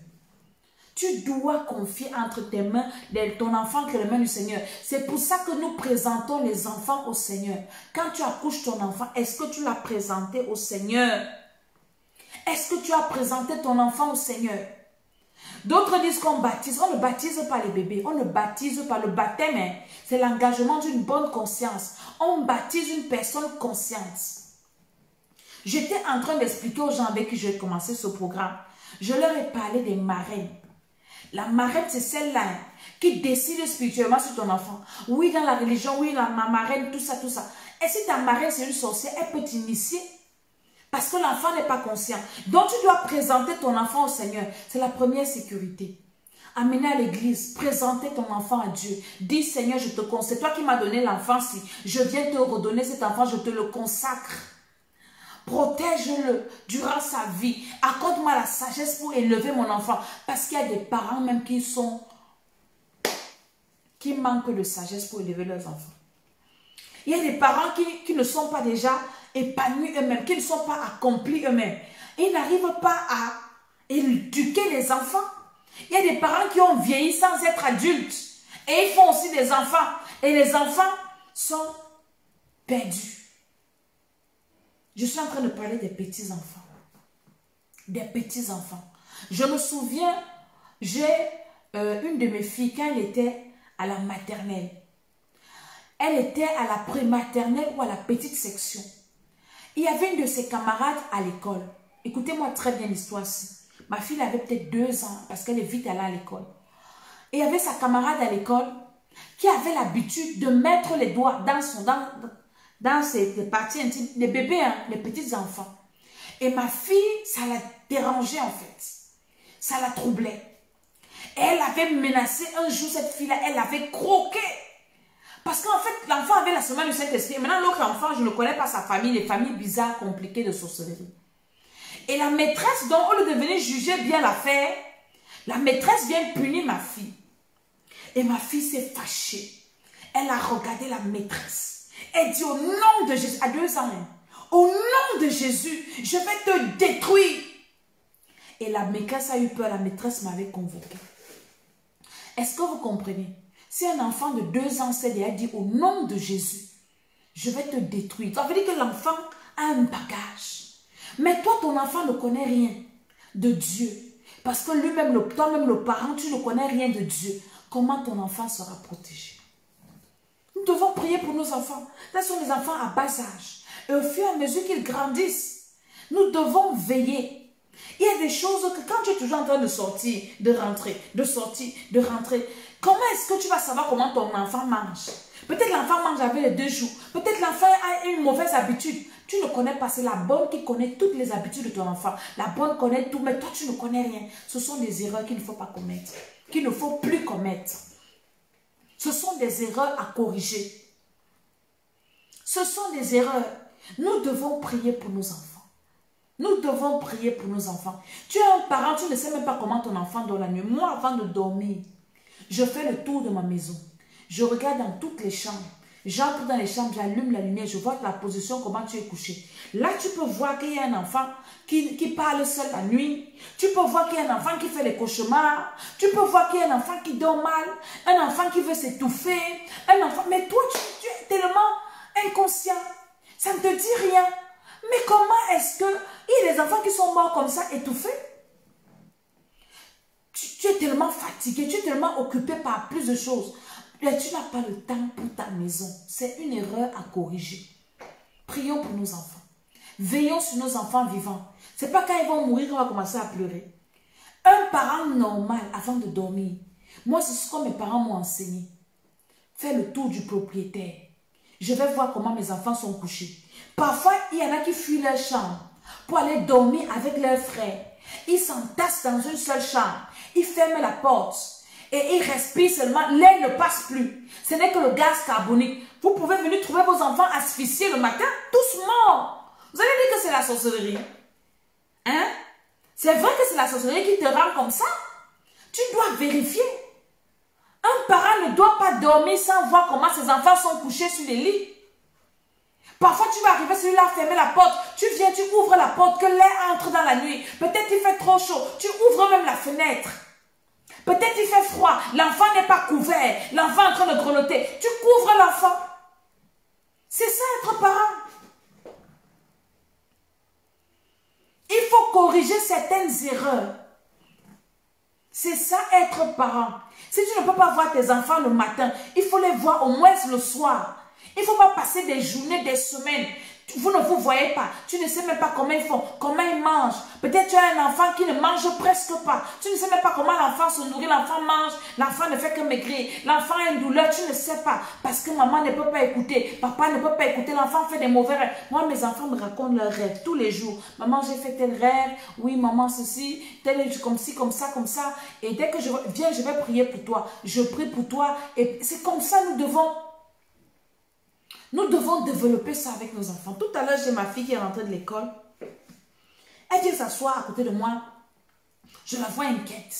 B: Tu dois confier entre tes mains ton enfant que les mains du Seigneur. C'est pour ça que nous présentons les enfants au Seigneur. Quand tu accouches ton enfant, est-ce que tu l'as présenté au Seigneur? Est-ce que tu as présenté ton enfant au Seigneur? D'autres disent qu'on baptise. On ne baptise pas les bébés. On ne baptise pas. Le baptême, hein, c'est l'engagement d'une bonne conscience. On baptise une personne consciente. J'étais en train d'expliquer aux gens avec qui j'ai commencé ce programme. Je leur ai parlé des marraines. La marraine, c'est celle-là qui décide spirituellement sur ton enfant. Oui, dans la religion, oui, ma marraine, tout ça, tout ça. Et si ta marraine, c'est une sorcière, elle peut t'initier. Parce que l'enfant n'est pas conscient. Donc, tu dois présenter ton enfant au Seigneur. C'est la première sécurité. Amener à l'église, présenter ton enfant à Dieu. Dis, Seigneur, je te consacre. C'est toi qui m'as donné l'enfant. Si je viens te redonner cet enfant, je te le consacre. Protège-le durant sa vie. Accorde-moi la sagesse pour élever mon enfant. Parce qu'il y a des parents même qui manquent de sagesse pour élever leurs enfants. Il y a des parents qui ne sont pas déjà épanouis eux-mêmes, qui ne sont pas accomplis eux-mêmes. Ils n'arrivent pas à éduquer les enfants. Il y a des parents qui ont vieilli sans être adultes. Et ils font aussi des enfants. Et les enfants sont perdus. Je suis en train de parler des petits-enfants. Des petits-enfants. Je me souviens, j'ai une de mes filles, quand elle était à la maternelle, elle était à la prématernelle ou à la petite section. Il y avait une de ses camarades à l'école. Écoutez-moi très bien l'histoire-ci. Ma fille avait peut-être 2 ans parce qu'elle est vite allée à l'école. Et il y avait sa camarade à l'école qui avait l'habitude de mettre les doigts dans ses parties intimes, les bébés, hein, les petits enfants. Et ma fille, ça la dérangeait en fait. Ça la troublait. Et elle avait menacé un jour cette fille-là, elle l'avait croqué. Parce qu'en fait, l'enfant avait la semence du Saint-Esprit. Maintenant, l'autre enfant, je ne connais pas sa famille, les familles bizarres, compliquées de sorcellerie. Et la maîtresse, donc, au lieu de venir juger bien l'affaire, la maîtresse vient punir ma fille. Et ma fille s'est fâchée. Elle a regardé la maîtresse. Elle dit au nom de Jésus, à 2 ans, au nom de Jésus, je vais te détruire. Et la maîtresse a eu peur, la maîtresse m'avait convoqué. Est-ce que vous comprenez? Si un enfant de 2 ans s'est déjà dit au nom de Jésus, je vais te détruire. Ça veut dire que l'enfant a un bagage. Mais toi, ton enfant ne connaît rien de Dieu. Parce que lui-même, toi-même, le parent, tu ne connais rien de Dieu. Comment ton enfant sera protégé? Nous devons prier pour nos enfants. Ce sont des enfants à bas âge. Et au fur et à mesure qu'ils grandissent, nous devons veiller. Il y a des choses que quand tu es toujours en train de sortir, de rentrer, de sortir, de rentrer, comment est-ce que tu vas savoir comment ton enfant mange? Peut-être l'enfant mange avec les 2 jours. Peut-être l'enfant a une mauvaise habitude. Tu ne connais pas. C'est la bonne qui connaît toutes les habitudes de ton enfant. La bonne connaît tout, mais toi, tu ne connais rien. Ce sont des erreurs qu'il ne faut pas commettre. Qu'il ne faut plus commettre. Ce sont des erreurs à corriger. Ce sont des erreurs. Nous devons prier pour nos enfants. Nous devons prier pour nos enfants. Tu es un parent, tu ne sais même pas comment ton enfant dort la nuit. Moi, avant de dormir, je fais le tour de ma maison. Je regarde dans toutes les chambres. J'entre dans les chambres, j'allume la lumière, je vois la position, comment tu es couché. Là, tu peux voir qu'il y a un enfant qui parle seul la nuit. Tu peux voir qu'il y a un enfant qui fait les cauchemars. Tu peux voir qu'il y a un enfant qui dort mal. Un enfant qui veut s'étouffer. Un enfant... Mais toi, tu es tellement inconscient. Ça ne te dit rien. Mais comment est-ce que... Il y a des enfants qui sont morts comme ça, étouffés. Tu es tellement fatigué, tu es tellement occupé par plus de choses. Mais tu n'as pas le temps pour ta maison. C'est une erreur à corriger. Prions pour nos enfants. Veillons sur nos enfants vivants. Ce n'est pas quand ils vont mourir qu'on va commencer à pleurer. Un parent normal avant de dormir. Moi, c'est ce que mes parents m'ont enseigné. Fais le tour du propriétaire. Je vais voir comment mes enfants sont couchés. Parfois, il y en a qui fuient leur chambre pour aller dormir avec leurs frères. Ils s'entassent dans une seule chambre. Ils ferment la porte. Et ils respirent seulement. L'air ne passe plus. Ce n'est que le gaz carbonique. Vous pouvez venir trouver vos enfants asphyxiés le matin, tous morts. Vous allez dire que c'est la sorcellerie. Hein? C'est vrai que c'est la sorcellerie qui te rend comme ça. Tu dois vérifier. Un parent ne doit pas dormir sans voir comment ses enfants sont couchés sur les lits. Parfois, tu vas arriver, celui-là a fermé la porte. Tu viens, tu ouvres la porte, que l'air entre dans la nuit. Peut-être il fait trop chaud. Tu ouvres même la fenêtre. Peut-être il fait froid. L'enfant n'est pas couvert. L'enfant est en train de grelotter. Tu couvres l'enfant. C'est ça être parent. Il faut corriger certaines erreurs. C'est ça être parent. Si tu ne peux pas voir tes enfants le matin, il faut les voir au moins le soir. Il ne faut pas passer des journées, des semaines. Vous ne vous voyez pas. Tu ne sais même pas comment ils font, comment ils mangent. Peut-être tu as un enfant qui ne mange presque pas. Tu ne sais même pas comment l'enfant se nourrit. L'enfant mange. L'enfant ne fait que maigrir. L'enfant a une douleur. Tu ne sais pas. Parce que maman ne peut pas écouter. Papa ne peut pas écouter. L'enfant fait des mauvais rêves. Moi, mes enfants me racontent leurs rêves tous les jours. Maman, j'ai fait tel rêve. Oui, maman, ceci. Tel, comme ci, comme ça, comme ça. Et dès que je viens, je vais prier pour toi. Je prie pour toi. Et c'est comme ça nous devons. Nous devons développer ça avec nos enfants. Tout à l'heure, j'ai ma fille qui est rentrée de l'école. Elle vient s'asseoir à côté de moi. Je la vois inquiète.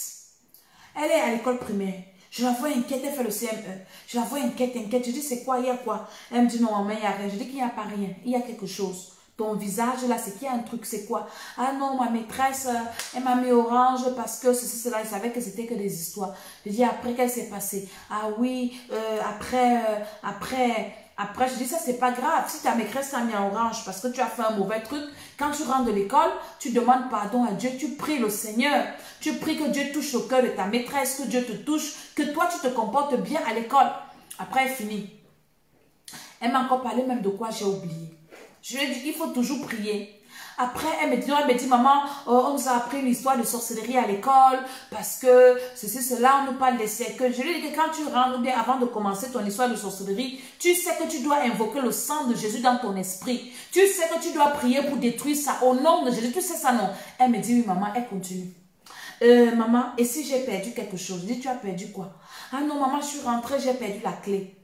B: Elle est à l'école primaire. Je la vois inquiète, elle fait le CM1. Je la vois inquiète. Je dis, c'est quoi, il y a quoi? Elle me dit, non, maman, il n'y a rien. Je dis qu'il n'y a pas rien. Il y a quelque chose. Ton visage, là, c'est qu'il y a un truc, c'est quoi? Ah non, ma maîtresse, elle m'a mis orange parce que ceci, cela, elle savait que c'était que des histoires. Je dis, après, qu'est-ce qui s'est passé? Ah oui, après, je dis, ça, c'est pas grave. Si ta maîtresse t'a mis en orange parce que tu as fait un mauvais truc, quand tu rentres de l'école, tu demandes pardon à Dieu, tu pries le Seigneur. Tu pries que Dieu touche au cœur de ta maîtresse, que Dieu te touche, que toi, tu te comportes bien à l'école. Après, elle finit. Elle m'a encore parlé même de quoi j'ai oublié. Je lui ai dit qu'il faut toujours prier. Après, elle me dit, maman, on nous a appris une histoire de sorcellerie à l'école parce que ceci, cela, on nous parle des cercueils. Je lui ai dit que quand tu rentres, ou bien avant de commencer ton histoire de sorcellerie, tu sais que tu dois invoquer le sang de Jésus dans ton esprit. Tu sais que tu dois prier pour détruire ça au nom de Jésus. Tu sais ça, non? Elle me dit, oui, maman, elle continue. Maman, et si j'ai perdu quelque chose? Je dis, tu as perdu quoi? Ah non, maman, je suis rentrée, j'ai perdu la clé.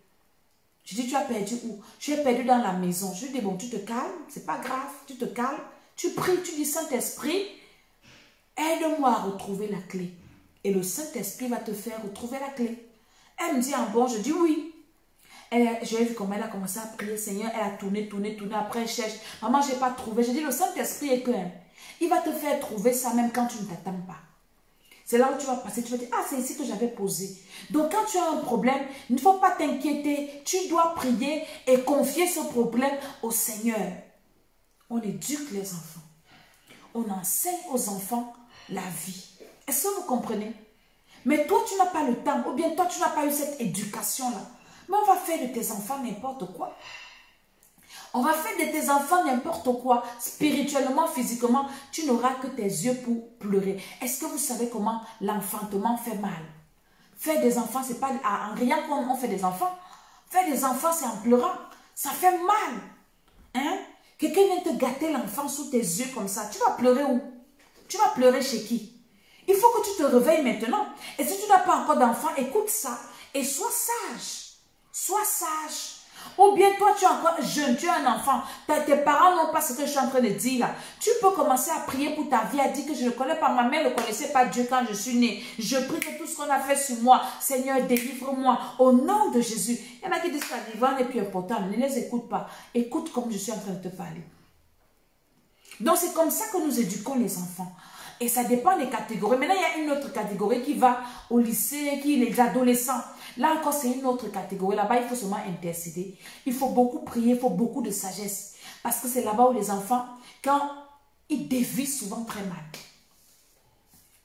B: Je dis, tu as perdu où? Je l'ai perdu dans la maison. Je lui dis, bon, tu te calmes, c'est pas grave, tu te calmes. Tu pries, tu dis, Saint-Esprit, aide-moi à retrouver la clé. Et le Saint-Esprit va te faire retrouver la clé. Elle me dit, ah bon, je dis oui. J'ai vu comment elle a commencé à prier, Seigneur, elle a tourné, après elle cherche. Maman, je n'ai pas trouvé. Je dis, le Saint-Esprit est clair. Il va te faire trouver ça même quand tu ne t'attends pas. C'est là où tu vas passer, tu vas dire, ah, c'est ici que j'avais posé. Donc, quand tu as un problème, il ne faut pas t'inquiéter. Tu dois prier et confier ce problème au Seigneur. On éduque les enfants. On enseigne aux enfants la vie. Est-ce que vous comprenez? Mais toi, tu n'as pas le temps. Ou bien toi, tu n'as pas eu cette éducation-là. Mais on va faire de tes enfants n'importe quoi. On va faire de tes enfants n'importe quoi. Spirituellement, physiquement, tu n'auras que tes yeux pour pleurer. Est-ce que vous savez comment l'enfantement fait mal? Faire des enfants, c'est pas en riant qu'on fait des enfants. Faire des enfants, c'est en pleurant. Ça fait mal. Hein? Quelqu'un vient te gâter l'enfant sous tes yeux comme ça. Tu vas pleurer où? Tu vas pleurer chez qui? Il faut que tu te réveilles maintenant. Et si tu n'as pas encore d'enfant, écoute ça. Et sois sage. Sois sage. Ou bien toi, tu es encore jeune, tu as un enfant. Tes parents n'ont pas ce que je suis en train de dire là. Tu peux commencer à prier pour ta vie, à dire que je ne connais pas. Ma mère ne connaissait pas Dieu quand je suis née. Je prie que tout ce qu'on a fait sur moi, Seigneur, délivre-moi. Au nom de Jésus. Il y en a qui disent que la délivrance n'est plus importante. Ne les écoute pas. Écoute comme je suis en train de te parler. Donc c'est comme ça que nous éduquons les enfants. Et ça dépend des catégories. Maintenant, il y a une autre catégorie qui va au lycée, qui est les adolescents. Là encore, c'est une autre catégorie. Là-bas, il faut seulement intercéder. Il faut beaucoup prier, il faut beaucoup de sagesse. Parce que c'est là-bas où les enfants, quand ils dévient souvent très mal.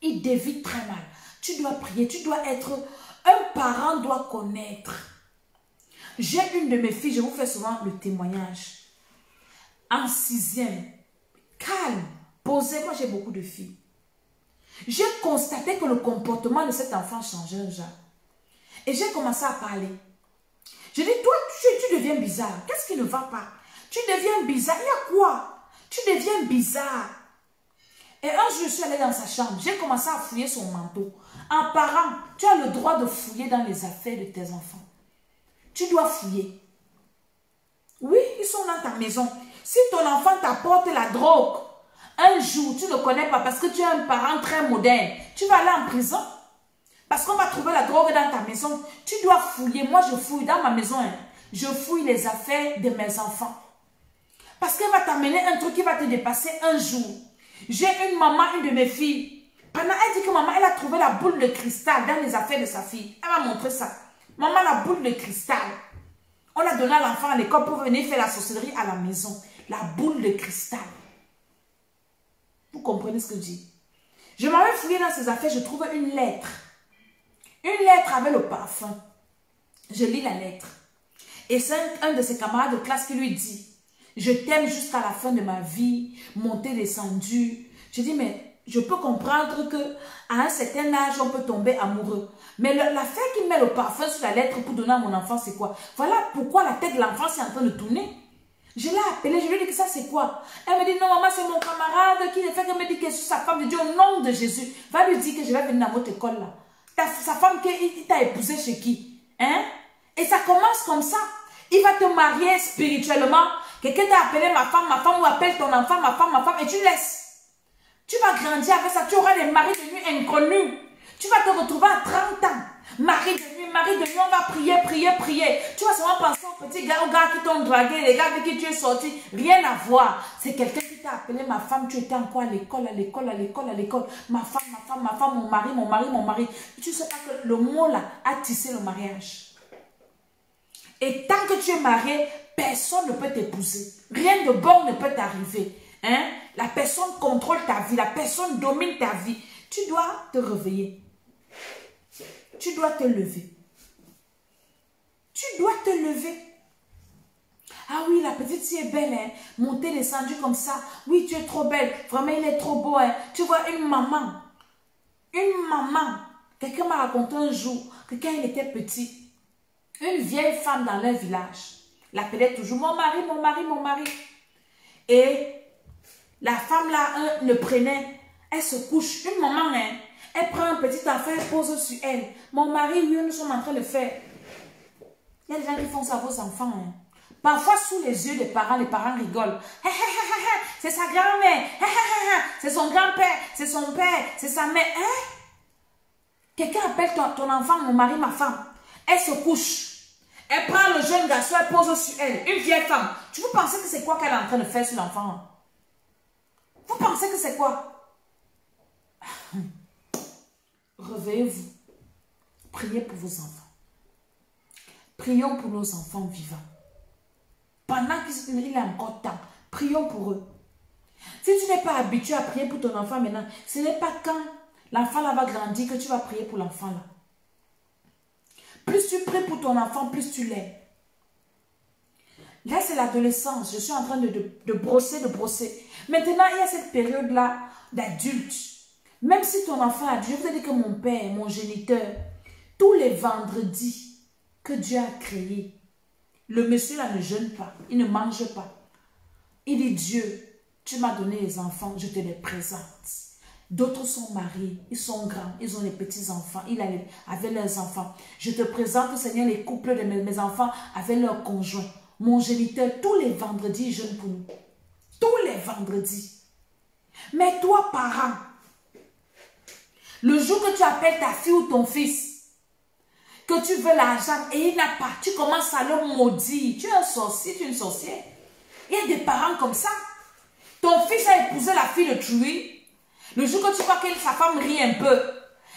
B: Ils dévient très mal. Tu dois prier, tu dois être... Un parent doit connaître. J'ai une de mes filles, je vous fais souvent le témoignage. En 6e, calme, posée. Moi, j'ai beaucoup de filles. J'ai constaté que le comportement de cet enfant changeait déjà. Et j'ai commencé à parler. Je dis, toi, tu deviens bizarre. Qu'est-ce qui ne va pas? Tu deviens bizarre. Il y a quoi? Tu deviens bizarre. Et un jour, je suis allée dans sa chambre. J'ai commencé à fouiller son manteau. En parent, tu as le droit de fouiller dans les affaires de tes enfants. Tu dois fouiller. Oui, ils sont dans ta maison. Si ton enfant t'apporte la drogue, un jour, tu ne connais pas parce que tu es un parent très moderne, tu vas aller en prison. Parce qu'on va trouver la drogue dans ta maison. Tu dois fouiller. Moi, je fouille dans ma maison. Hein. Je fouille les affaires de mes enfants. Parce qu'elle va t'amener un truc qui va te dépasser un jour. J'ai une maman, une de mes filles. Pendant elle dit que maman, elle a trouvé la boule de cristal dans les affaires de sa fille. Elle m'a montré ça. Maman, la boule de cristal. On a donné à l'enfant à l'école pour venir faire la sorcellerie à la maison. La boule de cristal. Vous comprenez ce que je dis? Je m'avais fouillé dans ces affaires, je trouve une lettre. Une lettre avec le parfum. Je lis la lettre. Et c'est un de ses camarades de classe qui lui dit, je t'aime jusqu'à la fin de ma vie, monté, descendu. Je dis, mais je peux comprendre que à un certain âge, on peut tomber amoureux. Mais l'affaire qui met le parfum sur la lettre pour donner à mon enfant, c'est quoi? Voilà pourquoi la tête de l'enfant est en train de tourner. Je l'ai appelé, je lui ai dit que ça c'est quoi? Elle me dit, non maman, c'est mon camarade qui fait qu'elle me dit que c'est sa femme. Je dis, au nom de Jésus, va lui dire que je vais venir dans votre école là. Sa femme, il t'a épousé chez qui? Hein? Et ça commence comme ça. Il va te marier spirituellement. Quelqu'un t'a appelé ma femme, ou appelle ton enfant, ma femme, et tu laisses. Tu vas grandir avec ça. Tu auras des maris de nuit inconnus. Tu vas te retrouver à 30 ans. Mari de nuit, on va prier. Tu vas seulement penser aux petits gars, aux gars qui t'ont dragué, les gars avec qui tu es sorti. Rien à voir. C'est quelqu'un qui t'a appelé ma femme, tu étais encore à l'école. Ma femme, mon mari. Tu sais pas que le mot là a tissé le mariage. Et tant que tu es marié, personne ne peut t'épouser. Rien de bon ne peut t'arriver. Hein? La personne contrôle ta vie, la personne domine ta vie. Tu dois te réveiller. Tu dois te lever. Tu dois te lever. Ah oui, la petite fille est belle, hein. Montée, descendue comme ça. Oui, tu es trop belle. Vraiment, il est trop beau, hein. Tu vois, une maman. Quelqu'un m'a raconté un jour que quand il était petit, une vieille femme dans leur village l'appelait toujours mon mari. Et la femme là le prenait. Elle se couche. Une maman, hein. Elle prend un petit enfant, elle pose sur elle. Mon mari, oui, nous sommes en train de faire. Il y a des gens qui font ça à vos enfants. Hein. Parfois, sous les yeux des parents, les parents rigolent. C'est sa grand-mère. C'est son grand-père. C'est son père. C'est sa mère. Hein? Quelqu'un appelle ton enfant, mon mari, ma femme. Elle se couche. Elle prend le jeune garçon, elle pose sur elle. Une vieille femme. Tu vous pensez que c'est quoi qu'elle est en train de faire sur l'enfant? Vous pensez que c'est quoi? Réveillez-vous. Priez pour vos enfants. Prions pour nos enfants vivants. Pendant qu'il a encore temps, prions pour eux. Si tu n'es pas habitué à prier pour ton enfant maintenant, ce n'est pas quand l'enfant là va grandir que tu vas prier pour l'enfant là. Plus tu pries pour ton enfant, plus tu l'aimes. Là, c'est l'adolescence. Je suis en train de brosser. Maintenant, il y a cette période-là d'adulte. Même si ton enfant est adulte, je veux dire que mon père, mon géniteur, tous les vendredis que Dieu a créé, le monsieur là ne jeûne pas, il ne mange pas. Il dit, Dieu, tu m'as donné les enfants, je te les présente. D'autres sont mariés, ils sont grands, ils ont les petits-enfants, ils avaient leurs enfants. Je te présente, Seigneur, les couples de mes enfants avec leurs conjoints. Mon géniteur, tous les vendredis, jeûne pour nous. Tous les vendredis. Mais toi, parent, le jour que tu appelles ta fille ou ton fils, que tu veux l'argent et il n'a pas, tu commences à le maudire. Tu es un sorcier, tu es une sorcière. Il y a des parents comme ça. Ton fils a épousé la fille de Truy. Le jour que tu vois que sa femme rit un peu.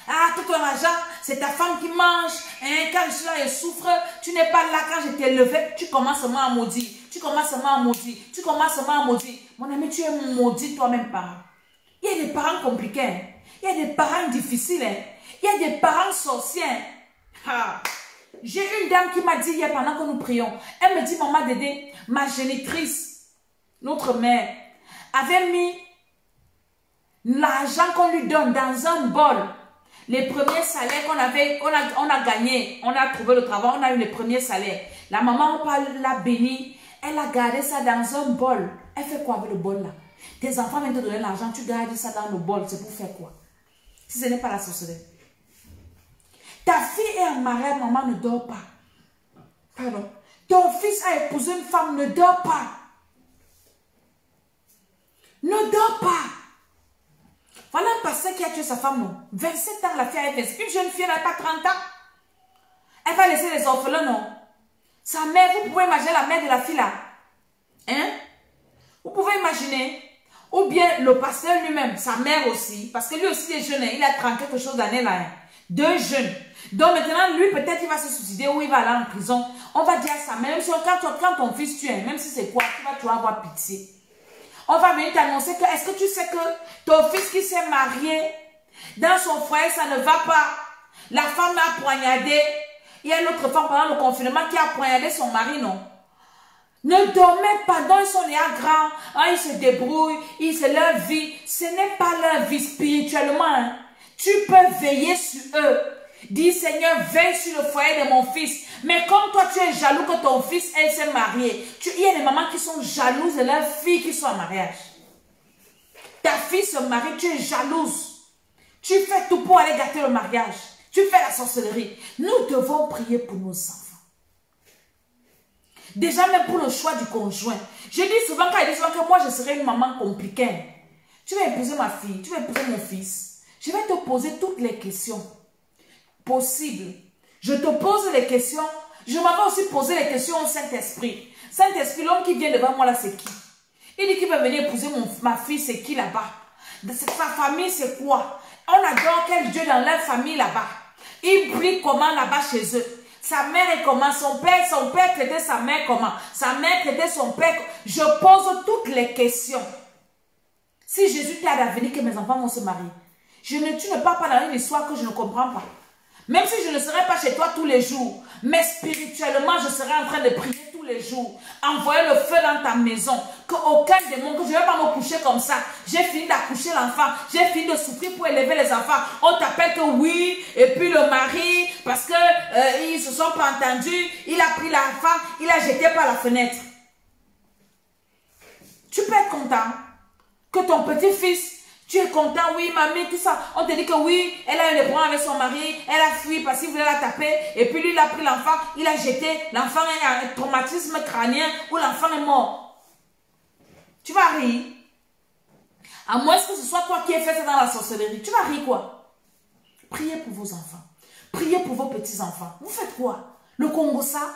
B: Ah, tout ton argent, c'est ta femme qui mange. Hein, quand je suis là, elle souffre. Tu n'es pas là quand je t'ai levé. Tu commences seulement à maudire. Mon ami, tu es maudit toi-même, parent. Il y a des parents compliqués. Hein. Il y a des parents difficiles. Hein. Il y a des parents sorciers. Ah. J'ai une dame qui m'a dit hier pendant que nous prions. Elle me dit, maman Dédé, ma génitrice, notre mère, avait mis l'argent qu'on lui donne dans un bol. Les premiers salaires on a gagné, on a trouvé le travail, on a eu les premiers salaires. La maman l'a béni, elle a gardé ça dans un bol. Elle fait quoi avec le bol là? Tes enfants viennent te donner l'argent, tu gardes ça dans le bol, c'est pour faire quoi? Si ce n'est pas la sorcellerie. Ta fille est en mariage, maman ne dort pas. Pardon. Ton fils a épousé une femme, ne dort pas. Ne dors pas. Voilà un pasteur qui a tué sa femme, non? 27 ans, la fille a 27. Une jeune fille, elle n'a pas 30 ans. Elle va laisser les orphelins, non? Sa mère, vous pouvez imaginer la mère de la fille là. Hein? Vous pouvez imaginer. Ou bien le pasteur lui-même, sa mère aussi. Parce que lui aussi est jeune, il a 30 quelque chose d'années là. Hein. 2 jeunes. Donc maintenant, lui, peut-être il va se suicider ou il va aller en prison. On va dire à sa mère, même si quand ton fils tue, même si c'est quoi, tu vas avoir pitié. On va venir t'annoncer que, est-ce que tu sais que ton fils qui s'est marié, dans son foyer, ça ne va pas. La femme l'a poignardé. Il y a l'autre femme pendant le confinement qui a poignardé son mari, non? Ne dormez pas, donc ils sont déjà grands, hein, ils se débrouillent, c'est leur vie. Ce n'est pas leur vie spirituellement. Hein. Tu peux veiller sur eux. Dis Seigneur, veille sur le foyer de mon fils. Mais comme toi tu es jaloux que ton fils elle s'est marié, il y a des mamans qui sont jalouses de leur fille qui sont en mariage. Ta fille se marie, tu es jalouse. Tu fais tout pour aller gâter le mariage. Tu fais la sorcellerie. Nous devons prier pour nos enfants. Déjà même pour le choix du conjoint. Je dis souvent, quand il dit souvent que moi je serai une maman compliquée. Tu vas épouser ma fille, tu vas épouser mon fils. Je vais te poser toutes les questions possibles. Je te pose les questions. Je m'avais aussi posé les questions au Saint-Esprit. Saint-Esprit, l'homme qui vient devant moi là, c'est qui? Il dit qu'il va venir épouser ma fille, c'est qui là-bas? Sa famille, c'est quoi? On adore quel Dieu dans leur famille là-bas? Ils brillent comment là-bas chez eux? Sa mère est comment? Son père traitait sa mère comment? Sa mère traitait son père. Je pose toutes les questions. Si Jésus t'aide à venir que mes enfants vont se marier, tu ne pars pas dans une histoire que je ne comprends pas. Même si je ne serai pas chez toi tous les jours, mais spirituellement, je serai en train de prier tous les jours. Envoyer le feu dans ta maison. Qu'aucun démon, que je ne vais pas me coucher comme ça. J'ai fini d'accoucher l'enfant. J'ai fini de souffrir pour élever les enfants. On t'appelle que oui. Et puis le mari, parce que ils se sont pas entendus, il a pris l'enfant, il a jeté par la fenêtre. Tu peux être content que ton petit-fils, tu es content, oui, mamie, tout ça. On te dit que oui, elle a eu des problèmes avec son mari, elle a fui parce qu'il voulait la taper. Et puis lui, il a pris l'enfant, il a jeté. L'enfant a un traumatisme crânien ou l'enfant est mort. Tu vas rire. À moins que ce soit toi qui aies fait ça dans la sorcellerie. Tu vas rire quoi? Priez pour vos enfants. Priez pour vos petits-enfants. Vous faites quoi? Le Congo, ça?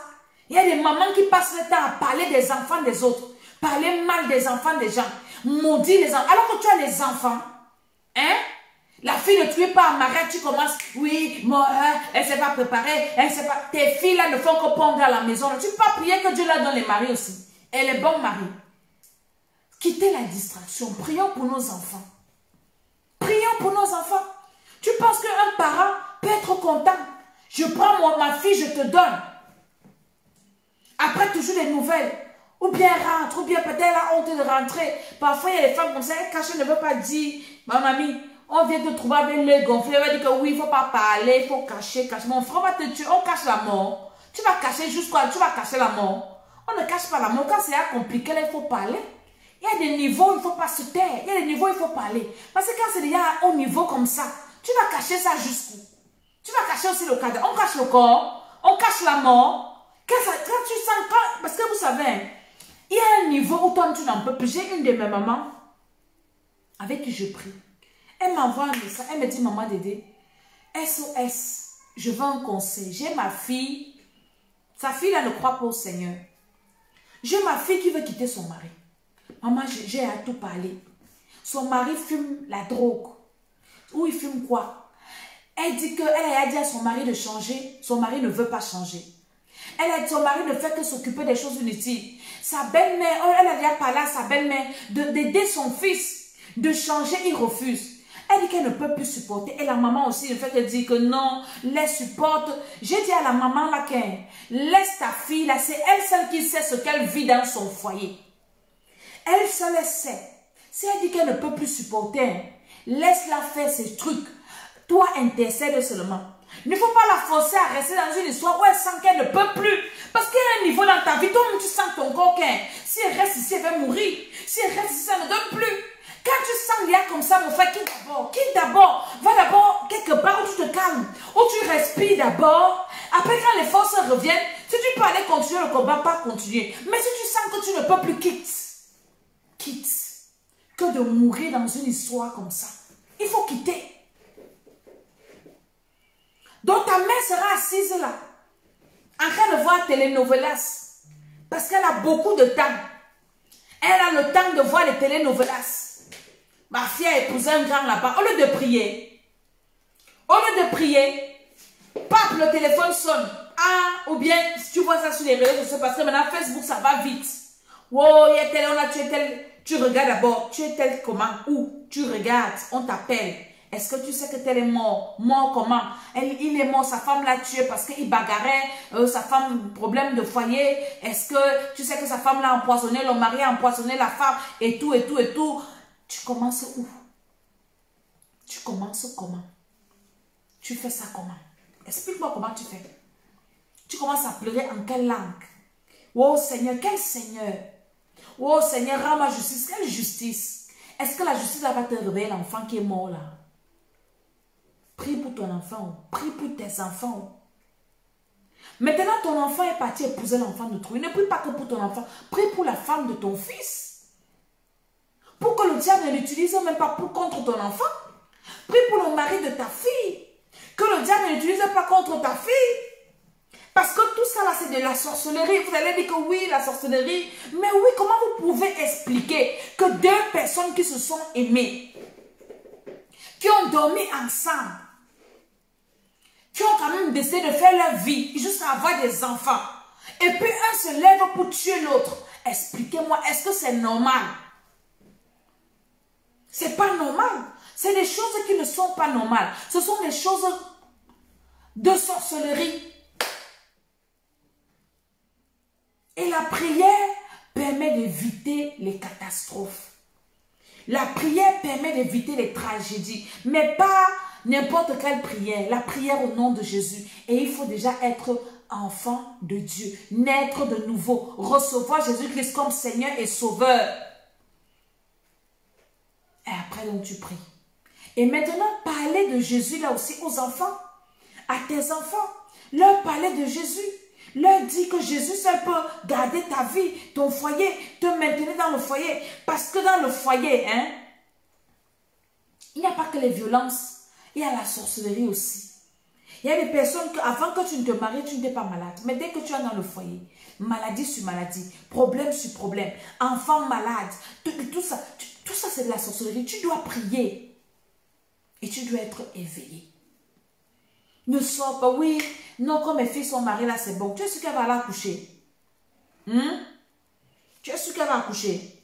B: Il y a des mamans qui passent le temps à parler des enfants des autres. Parler mal des enfants des gens. Maudit les enfants. Alors que tu as les enfants, hein? La fille ne tue pas en mariage, tu commences, oui, moi, elle ne s'est pas préparée, elle sait pas. Tes filles là ne font que pondre à la maison. Tu peux pas prier que Dieu leur donne les maris aussi. Et les bons maris. Quittez la distraction. Prions pour nos enfants. Prions pour nos enfants. Tu penses qu'un parent peut être content? Je prends ma fille, je te donne. Après, toujours des nouvelles. Ou bien rentre, ou bien peut-être elle a honte de rentrer. Parfois, il y a des femmes comme ça, elles cachent, elles ne veulent pas dire, ma mamie, on vient te trouver avec l'œil gonflé. Elle va dire que oui, il ne faut pas parler, il faut cacher. Mon frère va te tuer, on cache la mort. Tu vas cacher juste quoi? Tu vas cacher la mort. On ne cache pas la mort. Quand c'est compliqué, là, il faut parler. Il y a des niveaux, il ne faut pas se taire. Il y a des niveaux, il faut parler. Parce que quand c'est déjà à haut niveau comme ça, tu vas cacher ça jusqu'où? Tu vas cacher aussi le cadre. On cache le corps, on cache la mort. Quand tu sens, parce que vous savez, il y a un niveau où toi tu n'en peux plus. J'ai une de mes mamans avec qui je prie. Elle m'envoie un message. Elle me dit, maman Dédé, SOS, je veux un conseil. J'ai ma fille. Sa fille là ne croit pas au Seigneur. J'ai ma fille qui veut quitter son mari. Maman, j'ai à tout parler. Son mari fume la drogue. Ou il fume quoi? Elle dit qu'elle a dit à son mari de changer. Son mari ne veut pas changer. Elle a dit son mari ne fait que s'occuper des choses inutiles. Sa belle-mère, elle a déjà parlé à sa belle-mère d'aider son fils, de changer, il refuse. Elle dit qu'elle ne peut plus supporter. Et la maman aussi ne fait que dire que non, les supporte. J'ai dit à la maman là qu'elle laisse ta fille là, c'est elle seule qui sait ce qu'elle vit dans son foyer. Elle seule sait. Si elle dit qu'elle ne peut plus supporter, laisse-la faire ses trucs. Toi, intercède seulement. Il ne faut pas la forcer à rester dans une histoire où elle sent qu'elle ne peut plus. Parce qu'il y a un niveau dans ta vie, toi-même tu sens ton corps qu'elle, si elle reste ici, elle va mourir. Si elle reste ici, ça ne donne plus. Quand tu sens là comme ça, mon frère, quitte d'abord. Quitte d'abord. Va d'abord quelque part où tu te calmes. Où tu respires d'abord. Après, quand les forces reviennent, si tu peux aller continuer le combat, pas continuer. Mais si tu sens que tu ne peux plus, quitte. Quitte. que de mourir dans une histoire comme ça. Il faut quitter. Donc ta mère sera assise là, en train de voir telenovelas, parce qu'elle a beaucoup de temps. Elle a le temps de voir les telenovelas. Ma fille a épousé un grand là-bas. Au lieu de prier, pap, le téléphone sonne. Ah, ou bien, si tu vois ça sur les réseaux sociaux, parce que maintenant Facebook, ça va vite. Wow, il y a tel, on a, tu es tel. Tu regardes d'abord, tu es tel comment, où, tu regardes, on t'appelle. Est-ce que tu sais que tel est mort? Mort comment? Il est mort, sa femme l'a tué parce qu'il bagarrait, sa femme, problème de foyer. Est-ce que tu sais que sa femme l'a empoisonné, le mari a empoisonné la femme, et tout, et tout, et tout. Tu commences où? Tu commences comment? Tu fais ça comment? Explique-moi comment tu fais. Tu commences à pleurer en quelle langue? Oh Seigneur, quel Seigneur? Oh Seigneur, rends-moi justice. Quelle justice? Est-ce que la justice va te réveiller l'enfant qui est mort là? Prie pour ton enfant. Prie pour tes enfants. Maintenant, ton enfant est parti épouser l'enfant d'autrui. Ne prie pas que pour ton enfant. Prie pour la femme de ton fils. Pour que le diable ne l'utilise même pas contre ton enfant. Prie pour le mari de ta fille. Que le diable ne l'utilise pas contre ta fille. Parce que tout ça là, c'est de la sorcellerie. Vous allez dire que oui, la sorcellerie. Mais oui, comment vous pouvez expliquer que deux personnes qui se sont aimées, qui ont dormi ensemble, qui ont quand même décidé de faire leur vie jusqu'à avoir des enfants, et puis un se lève pour tuer l'autre? Expliquez-moi, est-ce que c'est normal? C'est pas normal. C'est des choses qui ne sont pas normales. Ce sont des choses de sorcellerie. Et la prière permet d'éviter les catastrophes. La prière permet d'éviter les tragédies. Mais pas n'importe quelle prière. La prière au nom de Jésus. Et il faut déjà être enfant de Dieu. Naître de nouveau. Recevoir Jésus-Christ comme Seigneur et Sauveur. Et après donc tu pries. Et maintenant parler de Jésus là aussi aux enfants. À tes enfants. Leur parler de Jésus. Leur dit que Jésus seul peut garder ta vie, ton foyer, te maintenir dans le foyer. Parce que dans le foyer, hein, il n'y a pas que les violences, il y a la sorcellerie aussi. Il y a des personnes que avant que tu ne te maries, tu n'étais pas malade. Mais dès que tu es dans le foyer, maladie sur maladie, problème sur problème, enfant malade, tout ça c'est de la sorcellerie. Tu dois prier et tu dois être éveillé. Ne sors pas, oui, non, comme mes filles sont mariées là, c'est bon. Tu es sûr qu'elle va aller accoucher? Tu es sûr qu'elle va accoucher?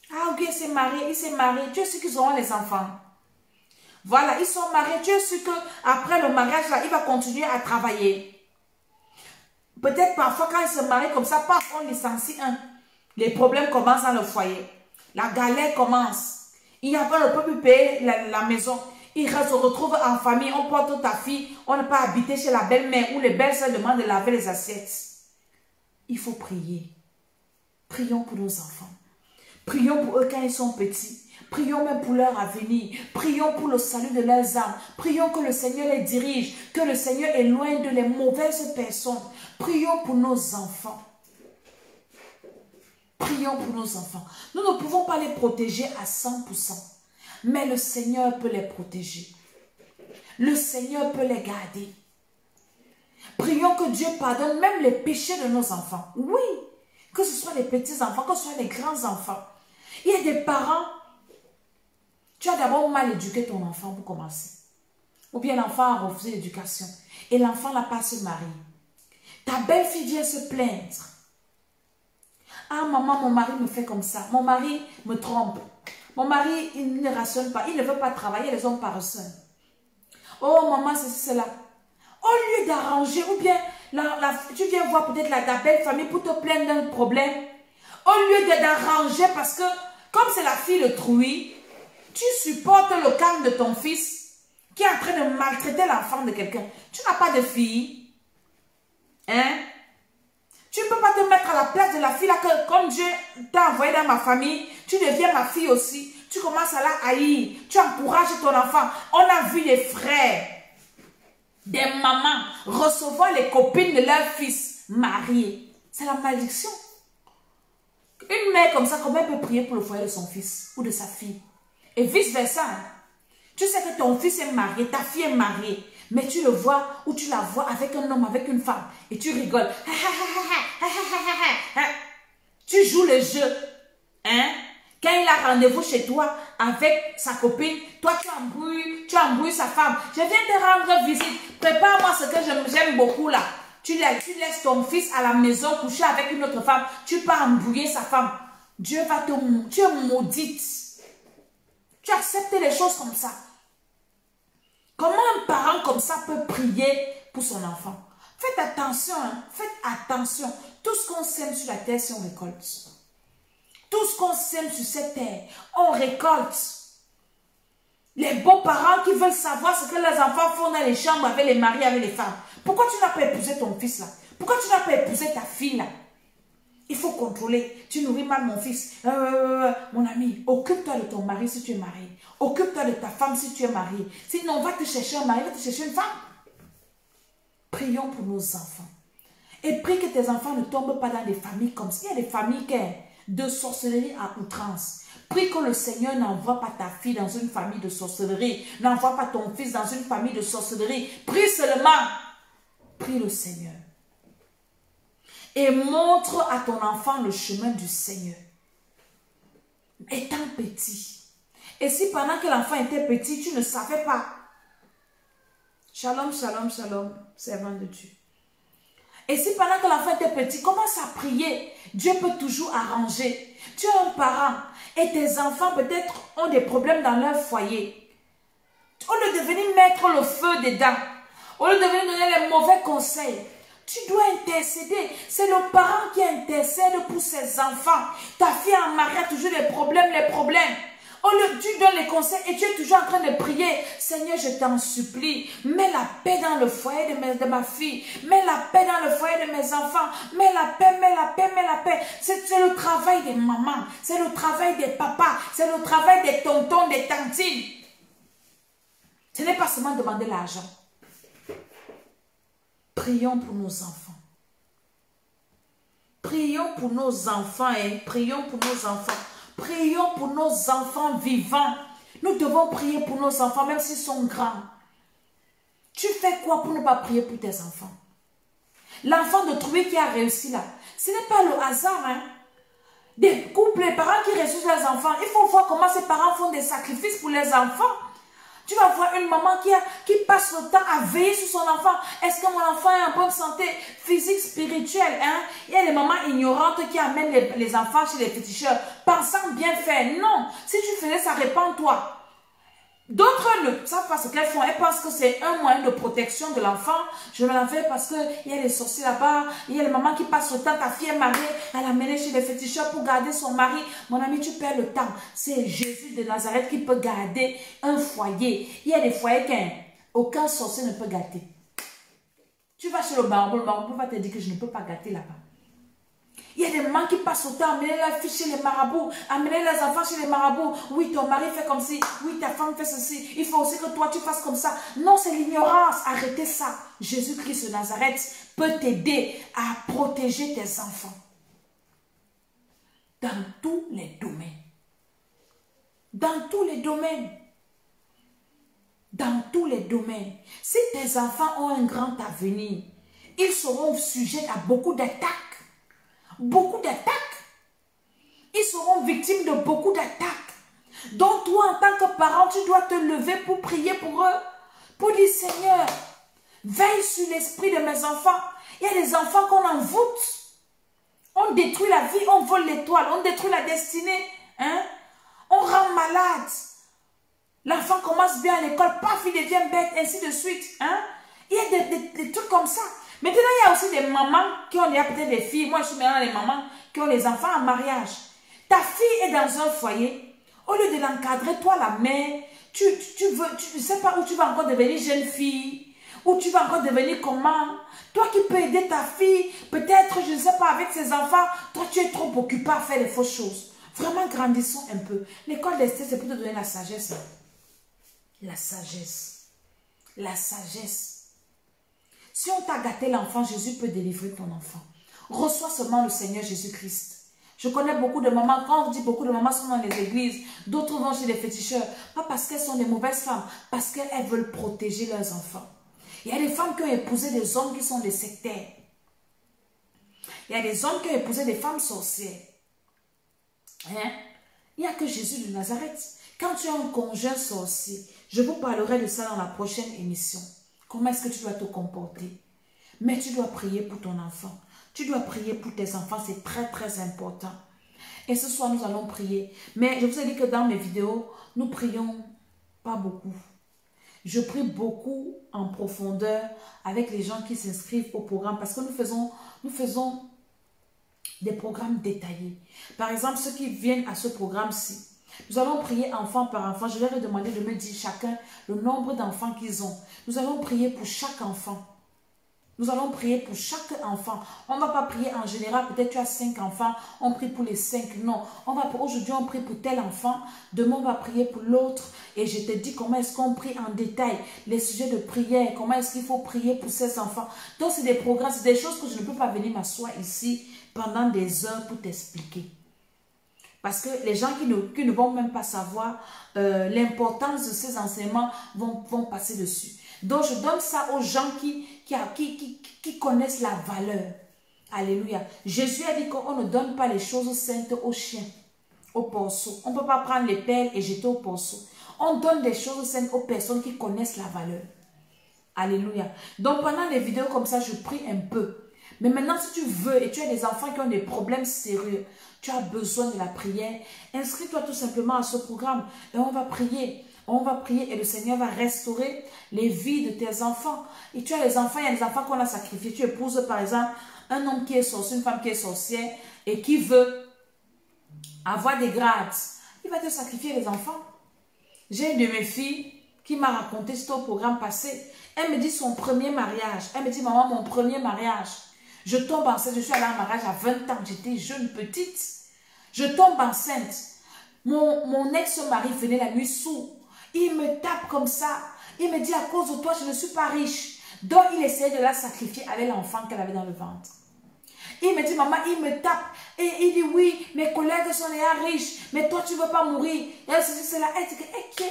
B: Ah, ok, il s'est marié. Tu es sûr qu'ils auront les enfants? Voilà, ils sont mariés. Tu es sûr qu'après le mariage, là, il va continuer à travailler? Peut-être parfois, quand ils se marient comme ça, parfois on licencie un. Les problèmes commencent dans le foyer. La galère commence. Il n'y a pas, ne peut plus payer la maison. Il se retrouve en famille, on porte ta fille, on n'a pas habité chez la belle-mère ou les belles-sœurs demandent de laver les assiettes. Il faut prier. Prions pour nos enfants. Prions pour eux quand ils sont petits. Prions même pour leur avenir. Prions pour le salut de leurs âmes. Prions que le Seigneur les dirige, que le Seigneur éloigne de les mauvaises personnes. Prions pour nos enfants. Prions pour nos enfants. Nous ne pouvons pas les protéger à 100%. Mais le Seigneur peut les protéger. Le Seigneur peut les garder. Prions que Dieu pardonne même les péchés de nos enfants. Oui, que ce soit les petits-enfants, que ce soit les grands-enfants. Il y a des parents, tu as d'abord mal éduqué ton enfant pour commencer. Ou bien l'enfant a refusé l'éducation. Et l'enfant n'a pas se marier. Ta belle-fille vient se plaindre. Ah maman, mon mari me fait comme ça. Mon mari me trompe. Mon mari, il ne rationne pas. Il ne veut pas travailler, les hommes paresseux. Oh, maman, c'est cela. Au lieu d'arranger, ou bien tu viens voir peut-être la belle famille pour te plaindre d'un problème. Au lieu d'arranger, parce que comme c'est la fille de Trouille, tu supportes le calme de ton fils qui est en train de maltraiter l'enfant de quelqu'un. Tu n'as pas de fille. Hein? Tu ne peux pas te mettre à la place de la fille là que comme Dieu t'a envoyé dans ma famille, tu deviens ma fille aussi. Tu commences à la haïr. Tu encourages ton enfant. On a vu des frères, des mamans recevoir les copines de leur fils mariés. C'est la malédiction. Une mère comme ça, comment elle peut prier pour le foyer de son fils ou de sa fille? Et vice-versa. Hein. Tu sais que ton fils est marié, ta fille est mariée, mais tu le vois ou tu la vois avec un homme, avec une femme, et tu rigoles. Tu joues le jeu. Hein? Quand il a rendez-vous chez toi avec sa copine, toi tu embrouilles sa femme. Je viens te rendre visite. Prépare-moi ce que j'aime beaucoup là. Tu laisses ton fils à la maison coucher avec une autre femme. Tu peux embrouiller sa femme. Dieu va tu es maudite. Tu acceptes les choses comme ça. Comment un parent comme ça peut prier pour son enfant? Faites attention, hein? Faites attention. Tout ce qu'on sème sur la terre, c'est on récolte. Tout ce qu'on sème sur cette terre, on récolte. Les beaux-parents qui veulent savoir ce que leurs enfants font dans les chambres avec les maris, avec les femmes. Pourquoi tu n'as pas épousé ton fils là? Pourquoi tu n'as pas épousé ta fille là? Il faut contrôler. Tu nourris mal mon fils. Mon ami, occupe-toi de ton mari si tu es marié. Occupe-toi de ta femme si tu es marié. Sinon, on va te chercher un mari, on va te chercher une femme. Prions pour nos enfants. Et prie que tes enfants ne tombent pas dans des familles comme ça. Il y a des familles qui sont de sorcellerie à outrance. Prie que le Seigneur n'envoie pas ta fille dans une famille de sorcellerie. N'envoie pas ton fils dans une famille de sorcellerie. Prie seulement. Prie le Seigneur. Et montre à ton enfant le chemin du Seigneur. Étant petit. Et si pendant que l'enfant était petit, tu ne savais pas. Shalom, shalom, shalom, servant de Dieu. Et si pendant que l'enfant était petit, commence à prier. Dieu peut toujours arranger. Tu es un parent et tes enfants peut-être ont des problèmes dans leur foyer. Au lieu de venir mettre le feu dedans, au lieu de venir donner les mauvais conseils, tu dois intercéder. C'est le parent qui intercède pour ses enfants. Ta fille en mariage a toujours des problèmes, les problèmes. Au lieu, tu donnes les conseils et tu es toujours en train de prier. Seigneur, je t'en supplie, mets la paix dans le foyer de ma fille. Mets la paix dans le foyer de mes enfants. Mets la paix, mets la paix, mets la paix. C'est le travail des mamans. C'est le travail des papas. C'est le travail des tontons, des tantines. Ce n'est pas seulement demander l'argent. Prions pour nos enfants. Prions pour nos enfants et prions pour nos enfants. Prions pour nos enfants vivants. Nous devons prier pour nos enfants, même s'ils sont grands. Tu fais quoi pour ne pas prier pour tes enfants? L'enfant de trouver qui a réussi là, ce n'est pas le hasard. Hein? Des couples, les parents qui réussissent leurs enfants, il faut voir comment ces parents font des sacrifices pour les enfants. Tu vas voir une maman qui passe le temps à veiller sur son enfant. Est-ce que mon enfant est en bonne santé physique, spirituelle? Hein? Il y a les mamans ignorantes qui amènent les enfants chez les féticheurs, pensant bien faire. Non, si tu faisais ça, répands-toi. D'autres ne savent pas ce qu'elles font. Elles pensent que c'est un moyen de protection de l'enfant. Je vais l'en faire parce qu'il y a les sorciers là-bas. Il y a les mamans qui passent le temps. Ta fille est mariée. Elle a mené chez les féticheurs pour garder son mari. Mon ami, tu perds le temps. C'est Jésus de Nazareth qui peut garder un foyer. Il y a des foyers qu'aucun sorcier ne peut gâter. Tu vas chez le marabout va te dire que je ne peux pas gâter là-bas. Il y a des mamans qui passent au temps, amener la fille chez les marabouts, amener les enfants chez les marabouts. Oui, ton mari fait comme ci, oui, ta femme fait ceci. Il faut aussi que toi, tu fasses comme ça. Non, c'est l'ignorance. Arrêtez ça. Jésus-Christ de Nazareth peut t'aider à protéger tes enfants. Dans tous les domaines. Dans tous les domaines. Dans tous les domaines. Si tes enfants ont un grand avenir, ils seront sujets à beaucoup d'attaques. Beaucoup d'attaques. Ils seront victimes de beaucoup d'attaques. Donc toi, en tant que parent, tu dois te lever pour prier pour eux. Pour dire, Seigneur, veille sur l'esprit de mes enfants. Il y a des enfants qu'on envoûte. On détruit la vie, on vole l'étoile, on détruit la destinée. Hein? On rend malade. L'enfant commence bien à l'école, paf, il devient bête, ainsi de suite. Hein? Il y a des trucs comme ça. Maintenant, il y a aussi des mamans qui ont peut-être des filles. Moi, je suis maintenant les mamans qui ont les enfants en mariage. Ta fille est dans un foyer. Au lieu de l'encadrer, toi, la mère, tu ne sais pas où tu vas encore devenir jeune fille. Où tu vas encore devenir comment. Toi qui peux aider ta fille, peut-être, je ne sais pas, avec ses enfants. Toi, tu es trop occupé à faire les fausses choses. Vraiment, grandissons un peu. L'école d'Esther, c'est pour te donner la sagesse. La sagesse. La sagesse. Si on t'a gâté l'enfant, Jésus peut délivrer ton enfant. Reçois seulement le Seigneur Jésus-Christ. Je connais beaucoup de mamans, quand on dit beaucoup de mamans sont dans les églises, d'autres vont chez les féticheurs, pas parce qu'elles sont des mauvaises femmes, parce qu'elles veulent protéger leurs enfants. Il y a des femmes qui ont épousé des hommes qui sont des sectaires. Il y a des hommes qui ont épousé des femmes sorcières. Hein? Il n'y a que Jésus de Nazareth. Quand tu as un conjoint sorcier, je vous parlerai de ça dans la prochaine émission. Comment est-ce que tu dois te comporter? Mais tu dois prier pour ton enfant. Tu dois prier pour tes enfants, c'est très très important. Et ce soir, nous allons prier. Mais je vous ai dit que dans mes vidéos, nous prions pas beaucoup. Je prie beaucoup en profondeur avec les gens qui s'inscrivent au programme parce que nous faisons des programmes détaillés. Par exemple, ceux qui viennent à ce programme-ci, nous allons prier enfant par enfant. Je leur ai demandé de me dire chacun le nombre d'enfants qu'ils ont. Nous allons prier pour chaque enfant. Nous allons prier pour chaque enfant. On ne va pas prier en général. Peut-être tu as 5 enfants. On prie pour les 5. Non. Aujourd'hui, on prie pour tel enfant. Demain, on va prier pour l'autre. Et je te dis comment est-ce qu'on prie en détail. Les sujets de prière. Comment est-ce qu'il faut prier pour ces enfants. Donc, c'est des programmes. C'est des choses que je ne peux pas venir m'asseoir ici pendant des heures pour t'expliquer. Parce que les gens qui ne vont même pas savoir l'importance de ces enseignements vont passer dessus. Donc, je donne ça aux gens qui connaissent la valeur. Alléluia. Jésus a dit qu'on ne donne pas les choses saintes aux chiens, aux porceaux. On ne peut pas prendre les perles et jeter aux porceaux. On donne des choses saintes aux personnes qui connaissent la valeur. Alléluia. Donc, pendant les vidéos comme ça, je prie un peu. Mais maintenant, si tu veux et tu as des enfants qui ont des problèmes sérieux, tu as besoin de la prière, inscris-toi tout simplement à ce programme et on va prier. On va prier et le Seigneur va restaurer les vies de tes enfants. Et tu as les enfants, il y a des enfants qu'on a sacrifiés. Tu épouses par exemple un homme qui est sorcier, une femme qui est sorcière et qui veut avoir des grades. Il va te sacrifier les enfants. J'ai une de mes filles qui m'a raconté, c'était au programme passé. Elle me dit son premier mariage. Elle me dit, maman, mon premier mariage. Je tombe enceinte, je suis allée en mariage à 20 ans. J'étais jeune, petite. Je tombe enceinte. Mon ex-mari venait la nuit sourd. Il me tape comme ça. Il me dit, à cause de toi, je ne suis pas riche. Donc, il essayait de la sacrifier avec l'enfant qu'elle avait dans le ventre. Il me dit, maman, il me tape. Et il dit, oui, mes collègues sont déjà riches. Mais toi, tu ne veux pas mourir. Et elle se dit, c'est là. Elle dit,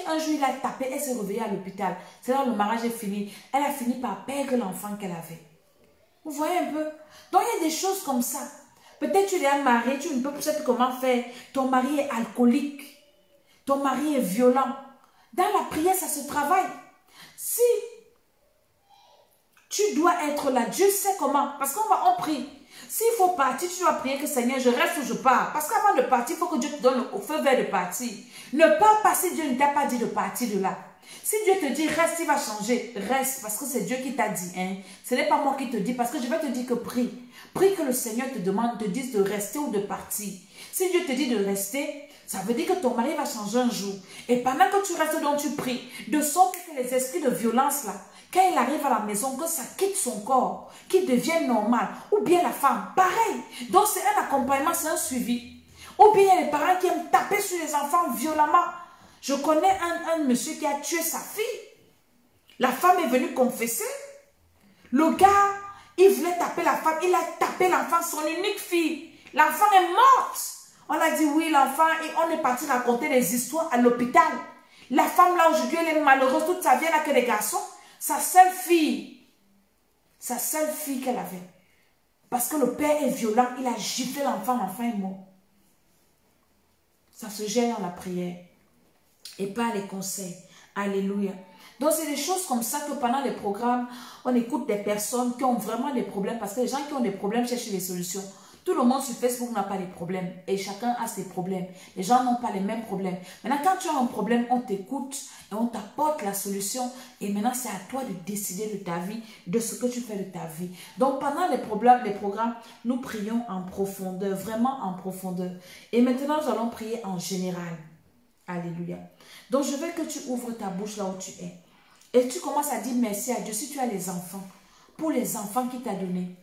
B: un jour, il a tapé. Elle s'est réveillée à l'hôpital. C'est là où le mariage est fini. Elle a fini par perdre l'enfant qu'elle avait. Vous voyez un peu? Donc, il y a des choses comme ça. Peut-être tu es marié, tu ne peux pas comment faire. Ton mari est alcoolique. Ton mari est violent. Dans la prière, ça se travaille. Si tu dois être là, Dieu sait comment. Parce qu'on prie. S'il faut partir, tu dois prier que Seigneur, je reste ou je pars. Parce qu'avant de partir, il faut que Dieu te donne le feu vert de partir. Ne pars pas si Dieu ne t'a pas dit de partir de là. Si Dieu te dit reste, il va changer. Reste parce que c'est Dieu qui t'a dit. Hein. Ce n'est pas moi qui te dis parce que je vais te dire que prie. Prie que le Seigneur te dise de rester ou de partir. Si Dieu te dit de rester, ça veut dire que ton mari va changer un jour. Et pendant que tu restes donc tu pries. De sorte que les esprits de violence là, quand il arrive à la maison, que ça quitte son corps, qu'il devienne normal. Ou bien la femme, pareil. Donc c'est un accompagnement, c'est un suivi. Ou bien il y a les parents qui aiment taper sur les enfants violemment. Je connais un monsieur qui a tué sa fille. La femme est venue confesser. Le gars, il voulait taper la femme. Il a tapé l'enfant, son unique fille. L'enfant est morte. On a dit oui, l'enfant, et on est parti raconter des histoires à l'hôpital. La femme là aujourd'hui, elle est malheureuse. Toute sa vie, elle n'a que des garçons. Sa seule fille qu'elle avait. Parce que le père est violent, il a giflé l'enfant est mort. Ça se gère dans la prière. Et pas les conseils. Alléluia. Donc, c'est des choses comme ça que pendant les programmes, on écoute des personnes qui ont vraiment des problèmes. Parce que les gens qui ont des problèmes cherchent des solutions. Tout le monde sur Facebook n'a pas de problèmes. Et chacun a ses problèmes. Les gens n'ont pas les mêmes problèmes. Maintenant, quand tu as un problème, on t'écoute et on t'apporte la solution. Et maintenant, c'est à toi de décider de ta vie, de ce que tu fais de ta vie. Donc, pendant les programmes, nous prions en profondeur, vraiment en profondeur. Et maintenant, nous allons prier en général. Alléluia. Donc, je veux que tu ouvres ta bouche là où tu es. Et tu commences à dire merci à Dieu si tu as les enfants. Pour les enfants qu'il t'a donnés.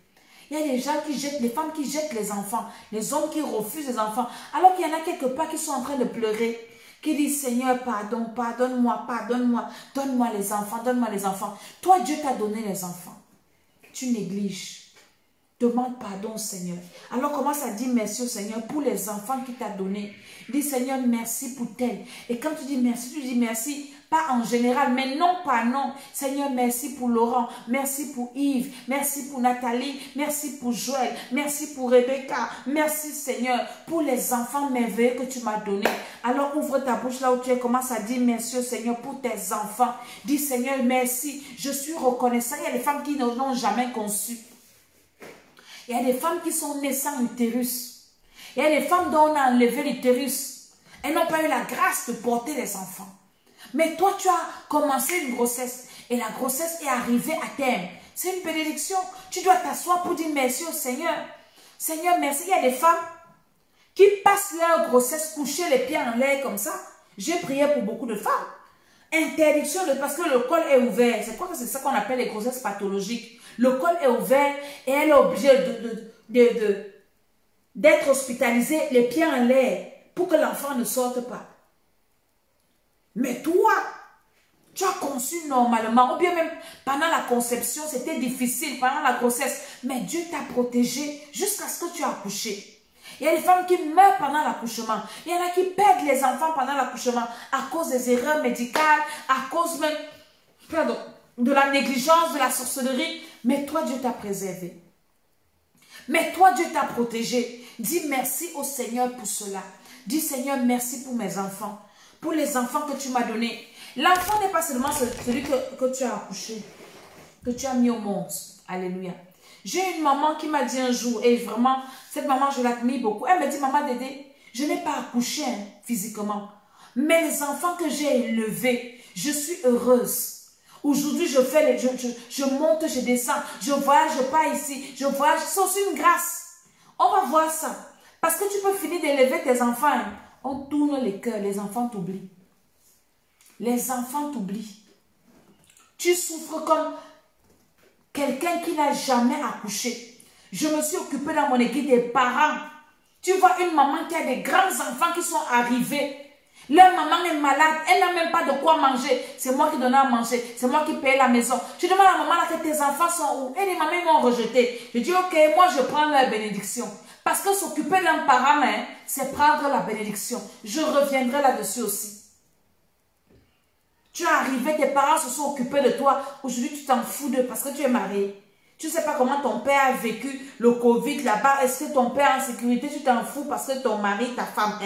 B: Il y a des gens qui jettent, les femmes qui jettent les enfants. Les hommes qui refusent les enfants. Alors qu'il y en a quelque part qui sont en train de pleurer. Qui disent, Seigneur, pardon, pardonne-moi, pardonne-moi. Donne-moi les enfants, donne-moi les enfants. Toi, Dieu t'a donné les enfants. Tu négliges. Demande pardon au Seigneur. Alors commence à dire merci au Seigneur pour les enfants qu'il t'a donnés. Dis Seigneur, merci pour tel. Et quand tu dis merci, pas en général, mais non, pas non. Seigneur, merci pour Laurent, merci pour Yves, merci pour Nathalie, merci pour Joël, merci pour Rebecca. Merci Seigneur pour les enfants merveilleux que tu m'as donnés. Alors ouvre ta bouche là où tu es, commence à dire merci au Seigneur pour tes enfants. Dis Seigneur, merci, je suis reconnaissant. Il y a des femmes qui ne l'ont jamais conçu. Il y a des femmes qui sont nées sans utérus. Il y a des femmes dont on a enlevé l'utérus. Elles n'ont pas eu la grâce de porter les enfants. Mais toi, tu as commencé une grossesse. Et la grossesse est arrivée à terme. C'est une bénédiction. Tu dois t'asseoir pour dire merci au Seigneur. Seigneur, merci. Il y a des femmes qui passent leur grossesse couchées les pieds en l'air comme ça. J'ai prié pour beaucoup de femmes. Interdiction parce que le col est ouvert. C'est quoi que c'est ça qu'on appelle les grossesses pathologiques. Le col est ouvert et elle est obligée d'être hospitalisée les pieds en l'air pour que l'enfant ne sorte pas. Mais toi, tu as conçu normalement, ou bien même pendant la conception, c'était difficile, pendant la grossesse, mais Dieu t'a protégé jusqu'à ce que tu aies accouché. Il y a des femmes qui meurent pendant l'accouchement. Il y en a qui perdent les enfants pendant l'accouchement à cause des erreurs médicales, à cause même de la négligence, de la sorcellerie. Mais toi, Dieu t'a préservé. Mais toi, Dieu t'a protégé. Dis merci au Seigneur pour cela. Dis Seigneur, merci pour mes enfants. Pour les enfants que tu m'as donnés. L'enfant n'est pas seulement celui que tu as accouché, que tu as mis au monde. Alléluia. J'ai une maman qui m'a dit un jour, et vraiment, cette maman, je l'admire beaucoup. Elle me dit, maman Dédé, je n'ai pas accouché physiquement. Mais les enfants que j'ai élevés, je suis heureuse. Aujourd'hui, je monte, je descends, je voyage, je pars ici, je voyage. C'est aussi une grâce. On va voir ça. Parce que tu peux finir d'élever tes enfants. On tourne les cœurs, les enfants t'oublient. Les enfants t'oublient. Tu souffres comme quelqu'un qui n'a jamais accouché. Je me suis occupée dans mon équipe des parents. Tu vois une maman qui a des grands enfants qui sont arrivés. Leur maman est malade, elle n'a même pas de quoi manger. C'est moi qui donne à manger, c'est moi qui paye la maison. Je demande à la maman là que tes enfants sont où? Et les mamans m'ont rejeté. Je dis ok, moi je prends la bénédiction. Parce que s'occuper d'un parent, c'est prendre la bénédiction. Je reviendrai là-dessus aussi. Tu es arrivé, tes parents se sont occupés de toi. Aujourd'hui, tu t'en fous d'eux parce que tu es marié. Tu ne sais pas comment ton père a vécu le Covid là-bas. Est-ce que ton père est en sécurité? Tu t'en fous parce que ton mari, ta femme,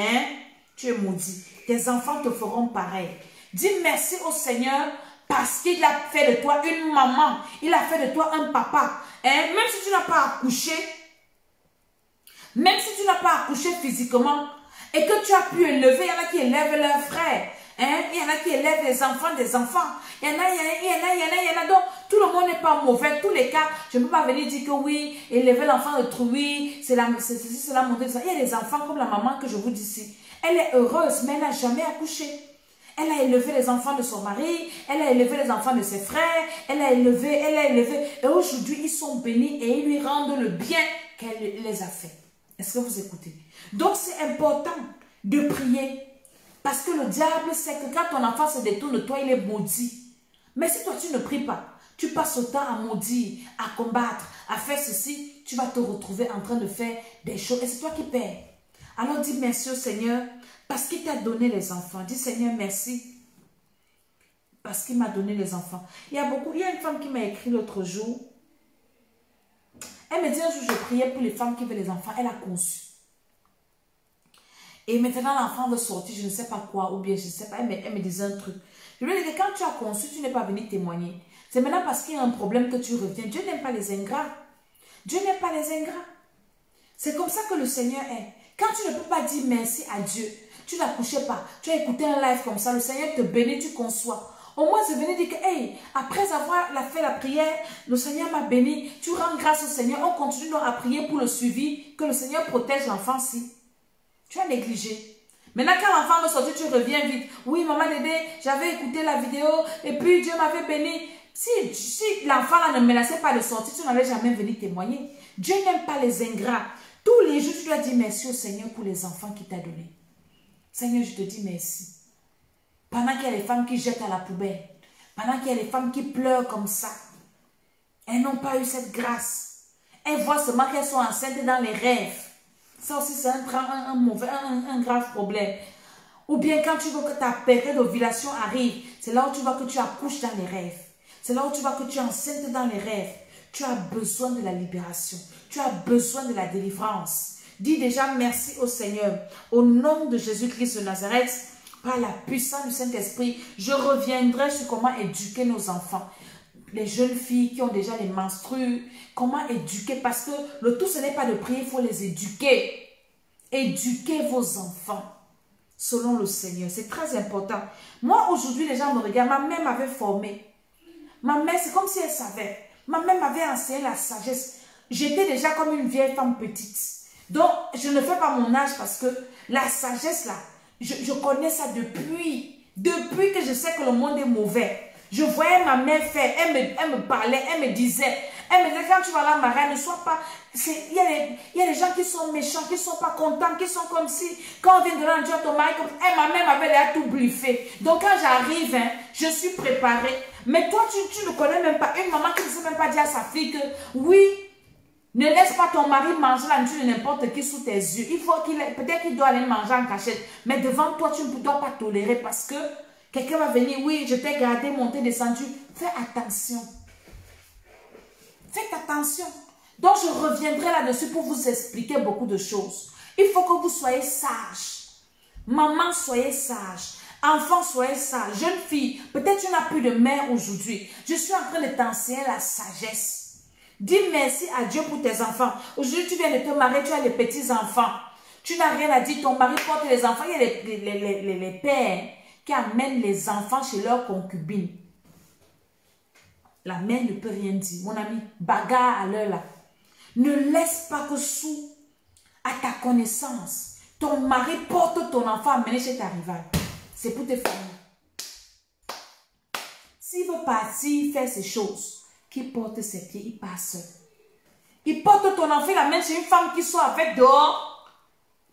B: tu es maudit. Tes enfants te feront pareil. Dis merci au Seigneur parce qu'il a fait de toi une maman. Il a fait de toi un papa. Même si tu n'as pas accouché, même si tu n'as pas accouché physiquement et que tu as pu élever, il y en a qui élèvent leurs frères. Il y en a qui élèvent les enfants des enfants. Il y en a. Donc, tout le monde n'est pas mauvais. Tous les cas, je ne peux pas venir dire que oui, élever l'enfant autrui, c'est ceci, cela, monter ça. Il y a des enfants comme la maman que je vous dis ici. Elle est heureuse, mais elle n'a jamais accouché. Elle a élevé les enfants de son mari, elle a élevé les enfants de ses frères, elle a élevé. Et aujourd'hui, ils sont bénis et ils lui rendent le bien qu'elle les a fait. Est-ce que vous écoutez? Donc, c'est important de prier. Parce que le diable sait que quand ton enfant se détourne de toi, il est maudit. Mais si toi, tu ne pries pas, tu passes le temps à maudire, à combattre, à faire ceci, tu vas te retrouver en train de faire des choses. Et c'est toi qui perds. Alors dis merci au Seigneur parce qu'il t'a donné les enfants. Dis Seigneur merci parce qu'il m'a donné les enfants. Il y a une femme qui m'a écrit l'autre jour. Elle me dit un jour, je priais pour les femmes qui veulent les enfants. Elle a conçu. Et maintenant, l'enfant veut sortir, je ne sais pas quoi, ou bien je ne sais pas, elle me disait un truc. Je lui ai dit, quand tu as conçu, tu n'es pas venu témoigner. C'est maintenant parce qu'il y a un problème que tu reviens. Dieu n'aime pas les ingrats. Dieu n'aime pas les ingrats. C'est comme ça que le Seigneur est. Quand tu ne peux pas dire merci à Dieu, tu n'accouchais pas, tu as écouté un live comme ça, le Seigneur te bénit, tu conçois. Au moins, c'est venu dire que, hey, après avoir fait la prière, le Seigneur m'a béni, tu rends grâce au Seigneur, on continue donc à prier pour le suivi, que le Seigneur protège l'enfant-ci. Tu as négligé. Maintenant, quand l'enfant veut sortir, tu reviens vite. Oui, maman Dédé, j'avais écouté la vidéo et puis Dieu m'avait béni. Si l'enfant là ne menaçait pas de sortir, tu n'allais jamais venir témoigner. Dieu n'aime pas les ingrats. Tous les jours, tu dois dire merci au Seigneur pour les enfants qu'il t'a donnés. Seigneur, je te dis merci. Pendant qu'il y a les femmes qui jettent à la poubelle, pendant qu'il y a les femmes qui pleurent comme ça, elles n'ont pas eu cette grâce. elles voient seulement qu'elles sont enceintes dans les rêves. Ça aussi, c'est un grave problème. Ou bien quand tu veux que ta période d'ovulation arrive, c'est là où tu vois que tu accouches dans les rêves. C'est là où tu vois que tu es enceinte dans les rêves. Tu as besoin de la libération. Tu as besoin de la délivrance. Dis déjà merci au Seigneur. Au nom de Jésus-Christ de Nazareth, par la puissance du Saint-Esprit, je reviendrai sur comment éduquer nos enfants. Les jeunes filles qui ont déjà les menstrues, comment éduquer, parce que le tout ce n'est pas de prier, il faut les éduquer. Éduquez vos enfants selon le Seigneur, c'est très important. Moi aujourd'hui les gens me regardent, ma mère m'avait formée. Ma mère c'est comme si elle savait. Ma mère m'avait enseigné la sagesse. J'étais déjà comme une vieille femme petite. Donc je ne fais pas mon âge parce que la sagesse là, je connais ça depuis que je sais que le monde est mauvais. Je voyais ma mère faire, elle me parlait, elle me disait quand tu vas à la marée, ne sois pas, il y a des gens qui sont méchants, qui ne sont pas contents, qui sont comme si, quand on vient de rendre à ton mari, ma mère m'avait l'air tout bluffé. Donc quand j'arrive, hein, je suis préparée. Mais toi, tu ne connais même pas, une maman qui ne sait même pas dire à sa fille que, oui, ne laisse pas ton mari manger la nourriture de n'importe qui sous tes yeux. Il faut peut-être qu'il doit aller manger en cachette. Mais devant toi, tu ne dois pas tolérer parce que quelqu'un va venir, oui, je t'ai gardé, monté, descendu. Fais attention. Faites attention. Donc, je reviendrai là-dessus pour vous expliquer beaucoup de choses. Il faut que vous soyez sages. Maman, soyez sage. Enfant, soyez sage. Jeune fille, peut-être tu n'as plus de mère aujourd'hui. Je suis en train de t'enseigner la sagesse. Dis merci à Dieu pour tes enfants. Aujourd'hui, tu viens de te marier, tu as les petits-enfants. Tu n'as rien à dire, ton mari porte les enfants. Il y a les pères qui amènent les enfants chez leurs concubines. La mère ne peut rien dire. Mon ami, bagarre à l'heure là. Ne laisse pas que sous, à ta connaissance, ton mari porte ton enfant amené chez ta rivale. C'est pour tes familles. S'il veut partir faire ces choses, qu'il porte ses pieds, il passe seul. Il porte ton enfant, il amène chez une femme qui soit avec dehors.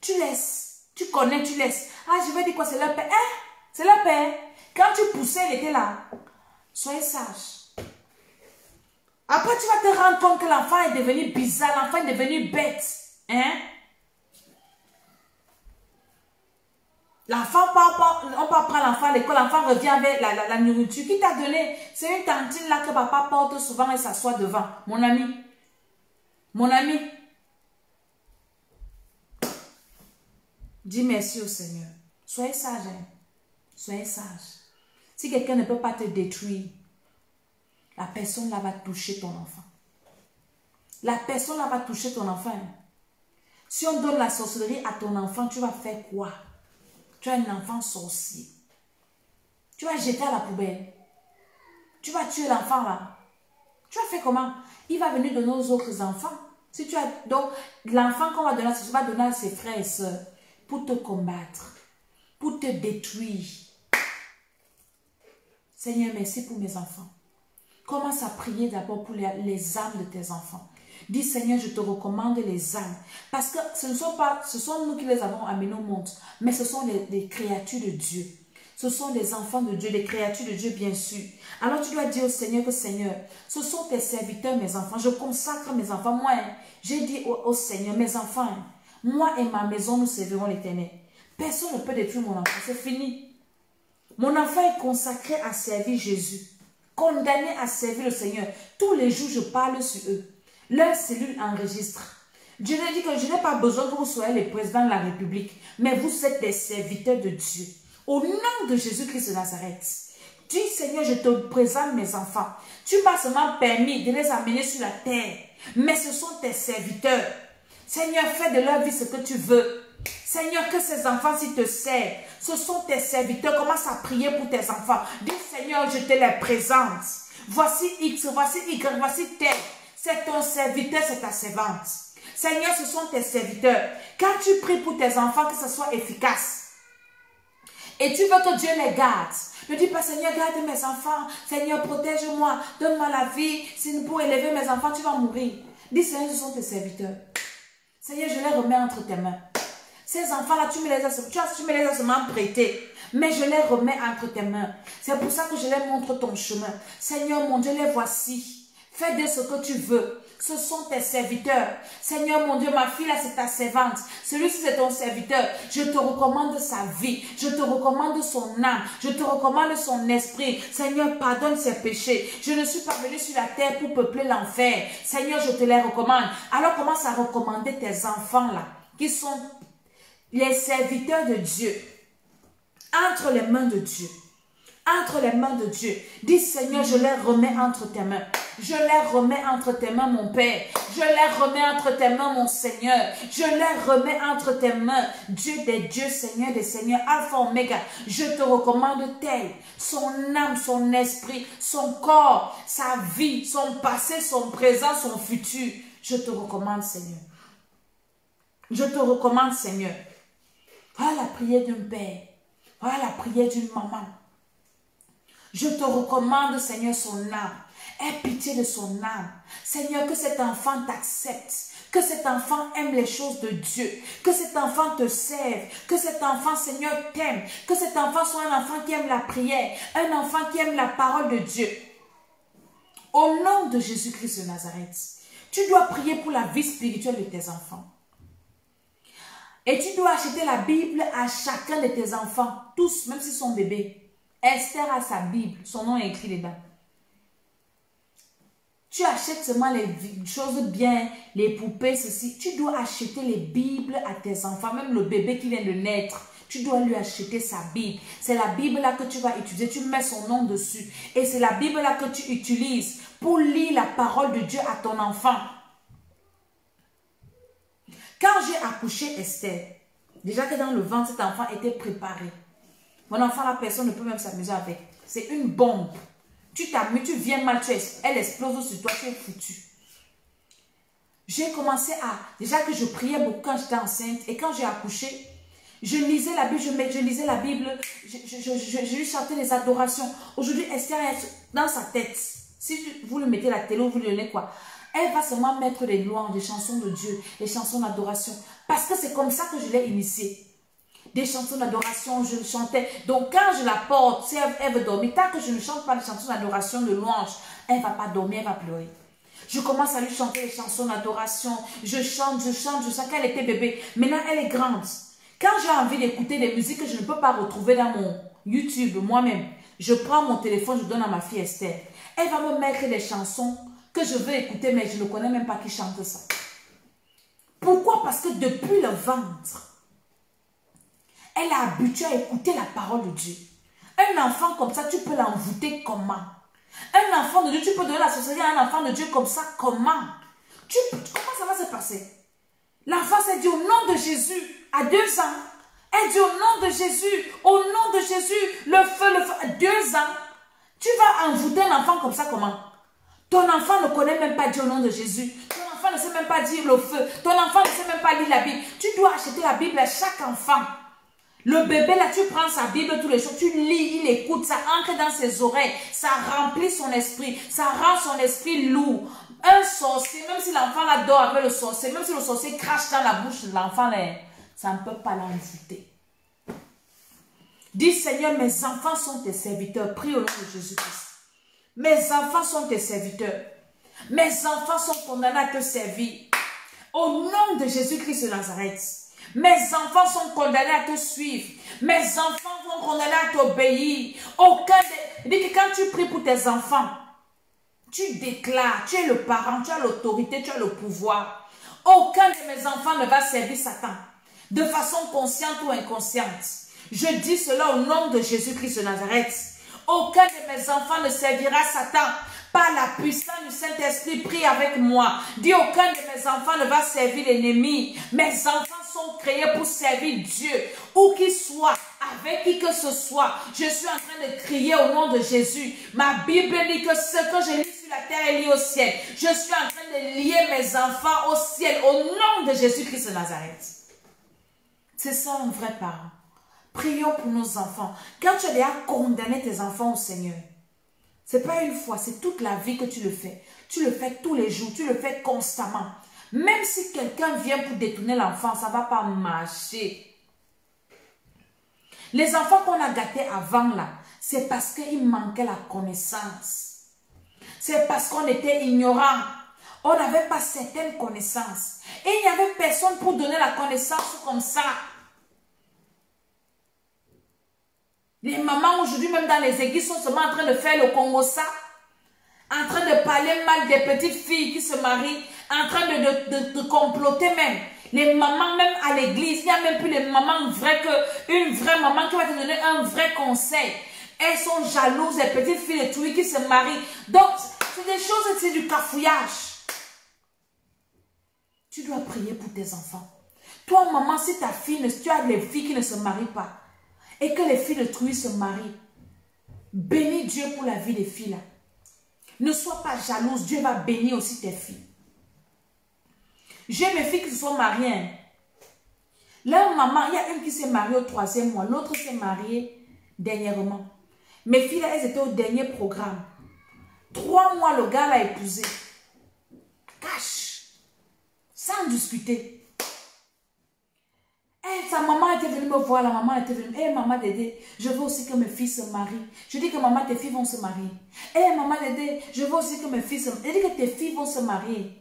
B: Tu laisses. Tu connais, tu laisses. Ah, je vais dire quoi, c'est leur père. Hein? C'est leur père. Quand tu poussais, il était là. Soyez sage. Après, tu vas te rendre compte que l'enfant est devenu bizarre, l'enfant est devenu bête. Hein? L'enfant, on peut prendre l'enfant à l'école, l'enfant revient avec la nourriture. Qui t'a donné? C'est une cantine là que papa porte souvent et s'assoit devant. Mon ami. Mon ami. Dis merci au Seigneur. Soyez sage. Hein? Soyez sage. Si quelqu'un ne peut pas te détruire, la personne là va toucher ton enfant. La personne là va toucher ton enfant. Si on donne la sorcellerie à ton enfant, tu vas faire quoi? Tu as un enfant sorcier. Tu vas jeter à la poubelle. Tu vas tuer l'enfant là. Tu vas faire comment? Il va venir donner aux autres enfants. Si tu as, donc, l'enfant qu'on va donner, tu vas donner à ses frères et sœurs pour te combattre, pour te détruire. Seigneur, merci pour mes enfants. Commence à prier d'abord pour les âmes de tes enfants. Dis Seigneur, je te recommande les âmes. Parce que ce sont nous qui les avons amenés au monde. Mais ce sont des créatures de Dieu. Ce sont des enfants de Dieu, des créatures de Dieu bien sûr. Alors tu dois dire au Seigneur que Seigneur, ce sont tes serviteurs mes enfants. Je consacre mes enfants. Moi, j'ai dit au Seigneur, mes enfants, moi et ma maison, nous servirons l'Éternel. Personne ne peut détruire mon enfant. C'est fini. Mon enfant est consacré à servir Jésus. Condamnés à servir le Seigneur. Tous les jours, je parle sur eux. Leur cellule enregistre. Dieu dit que je n'ai pas besoin que vous soyez les présidents de la République, mais vous êtes des serviteurs de Dieu. Au nom de Jésus-Christ de Nazareth, dis Seigneur, je te présente mes enfants. Tu m'as seulement permis de les amener sur la terre, mais ce sont tes serviteurs. Seigneur, fais de leur vie ce que tu veux. Seigneur, que ces enfants s'ils te servent, ce sont tes serviteurs. Commence à prier pour tes enfants. Dis Seigneur, je te les présente. Voici X, voici Y, voici tel. C'est ton serviteur, c'est ta servante. Seigneur, ce sont tes serviteurs. Quand tu pries pour tes enfants, que ce soit efficace. Et tu veux que Dieu les garde. Ne dis pas, Seigneur, garde mes enfants. Seigneur, protège-moi. Donne-moi la vie. Si pour élever mes enfants, tu vas mourir. Dis, Seigneur, ce sont tes serviteurs. Seigneur, je les remets entre tes mains. Ces enfants-là, tu me les as seulement prêtés. Mais je les remets entre tes mains. C'est pour ça que je les montre ton chemin. Seigneur, mon Dieu, les voici. Fais de ce que tu veux. Ce sont tes serviteurs. Seigneur mon Dieu, ma fille là, c'est ta servante. Celui-ci, c'est ton serviteur. Je te recommande sa vie. Je te recommande son âme. Je te recommande son esprit. Seigneur, pardonne ses péchés. Je ne suis pas venu sur la terre pour peupler l'enfer. Seigneur, je te les recommande. Alors commence à recommander tes enfants là, qui sont les serviteurs de Dieu. Entre les mains de Dieu. Entre les mains de Dieu. Dis Seigneur, je les remets entre tes mains. Je les remets entre tes mains, mon Père. Je les remets entre tes mains, mon Seigneur. Je les remets entre tes mains. Dieu des dieux, Seigneur des seigneurs, Alpha, Oméga. Je te recommande tel. Son âme, son esprit, son corps, sa vie, son passé, son présent, son futur. Je te recommande, Seigneur. Je te recommande, Seigneur. Voilà la prière d'un père. Voilà la prière d'une maman. Je te recommande, Seigneur, son âme. Aie pitié de son âme. Seigneur, que cet enfant t'accepte. Que cet enfant aime les choses de Dieu. Que cet enfant te serve. Que cet enfant, Seigneur, t'aime. Que cet enfant soit un enfant qui aime la prière. Un enfant qui aime la parole de Dieu. Au nom de Jésus-Christ de Nazareth, tu dois prier pour la vie spirituelle de tes enfants. Et tu dois acheter la Bible à chacun de tes enfants. Tous, même s'ils sont bébés. Esther a sa Bible, son nom est écrit dedans. Tu achètes seulement les choses bien, les poupées, ceci. Tu dois acheter les Bibles à tes enfants, même le bébé qui vient de naître. Tu dois lui acheter sa Bible. C'est la Bible là que tu vas utiliser, tu mets son nom dessus. Et c'est la Bible là que tu utilises pour lire la parole de Dieu à ton enfant. Quand j'ai accouché Esther, déjà que dans le ventre, cet enfant était préparé. Mon enfant, la personne ne peut même s'amuser avec. C'est une bombe. Tu t'amuses, tu viens mal, elle explose sur toi, tu es foutu. J'ai commencé à... Déjà que je priais beaucoup quand j'étais enceinte. Et quand j'ai accouché, je lisais la Bible, je lisais la Bible. Je lui chantais les adorations. Aujourd'hui, Esther est dans sa tête. Si vous lui mettez la télé ou vous lui donnez quoi, elle va seulement mettre des louanges, des chansons de Dieu, des chansons d'adoration. Parce que c'est comme ça que je l'ai initiée. Des chansons d'adoration, je chantais. Donc quand je la porte, si elle veut dormir, tant que je ne chante pas des chansons d'adoration, de louange, elle ne va pas dormir, elle va pleurer. Je commence à lui chanter des chansons d'adoration. Je chante. Quand elle était bébé. Maintenant, elle est grande. Quand j'ai envie d'écouter des musiques que je ne peux pas retrouver dans mon YouTube moi-même, je prends mon téléphone, je donne à ma fille Esther. Elle va me mettre des chansons que je veux écouter, mais je ne connais même pas qui chante ça. Pourquoi? Parce que depuis le ventre, elle est habituée à écouter la parole de Dieu. Un enfant comme ça, tu peux l'envoûter comment? Un enfant de Dieu, tu peux donner la société à un enfant de Dieu comme ça, comment? Comment ça va se passer? L'enfant s'est dit au nom de Jésus, à 2 ans. Elle dit au nom de Jésus, le feu, à 2 ans. Tu vas envoûter un enfant comme ça, comment? Ton enfant ne connaît même pas dire au nom de Jésus. Ton enfant ne sait même pas dire le feu. Ton enfant ne sait même pas lire la Bible. Tu dois acheter la Bible à chaque enfant. Le bébé, là, tu prends sa Bible tous les jours, tu lis, il écoute, ça entre dans ses oreilles, ça remplit son esprit, ça rend son esprit lourd. Un sorcier, même si l'enfant là dort avec le sorcier, même si le sorcier crache dans la bouche de l'enfant, ça ne peut pas l'envoûter. Dis Seigneur, mes enfants sont tes serviteurs. Prie au nom de Jésus-Christ. Mes enfants sont tes serviteurs. Mes enfants sont condamnés à te servir. Au nom de Jésus-Christ de Nazareth. Mes enfants sont condamnés à te suivre. Mes enfants sont condamnés à t'obéir. Dis que quand tu pries pour tes enfants, tu déclares, tu es le parent, tu as l'autorité, tu as le pouvoir. Aucun de mes enfants ne va servir Satan. De façon consciente ou inconsciente. Je dis cela au nom de Jésus-Christ de Nazareth. Aucun de mes enfants ne servira Satan. Par la puissance du Saint-Esprit, prie avec moi. Dis, aucun de mes enfants ne va servir l'ennemi. Mes enfants sont créés pour servir Dieu. Où qu'il soit, avec qui que ce soit, je suis en train de crier au nom de Jésus. Ma Bible dit que ce que je lis sur la terre est lié au ciel. Je suis en train de lier mes enfants au ciel au nom de Jésus-Christ de Nazareth. C'est ça un vrai parent. Prions pour nos enfants. Quand tu as condamné tes enfants au Seigneur, ce n'est pas une fois, c'est toute la vie que tu le fais. Tu le fais tous les jours, tu le fais constamment. Même si quelqu'un vient pour détourner l'enfant, ça ne va pas marcher. Les enfants qu'on a gâtés avant là, c'est parce qu'il manquait la connaissance. C'est parce qu'on était ignorant. On n'avait pas certaines connaissances. Et il n'y avait personne pour donner la connaissance comme ça. Les mamans aujourd'hui, même dans les églises, sont seulement en train de faire le Congo ça. En train de parler mal des petites filles qui se marient. En train de comploter même. Les mamans, même à l'église, il n'y a même plus les mamans vraies une vraie maman qui va te donner un vrai conseil. Elles sont jalouses, les petites filles de Touy qui se marient. Donc, c'est des choses, c'est du cafouillage. Tu dois prier pour tes enfants. Toi, maman, si ta fille, tu as les filles qui ne se marient pas et que les filles de Touy se marient, bénis Dieu pour la vie des filles là. Ne sois pas jalouse, Dieu va bénir aussi tes filles. J'ai mes filles qui se sont mariées. Leur maman, il y a une qui s'est mariée au 3e mois, l'autre s'est mariée dernièrement. Mes filles, là, elles étaient au dernier programme. 3 mois, le gars l'a épousée. Cash. Sans discuter. Sa maman était venue me voir, la maman était venue. Maman Dédé, je veux aussi que mes filles se marient. Je dis que maman, tes filles vont se marier. Maman Dédé, je veux aussi que mes filles se marient. Je dis que tes filles vont se marier.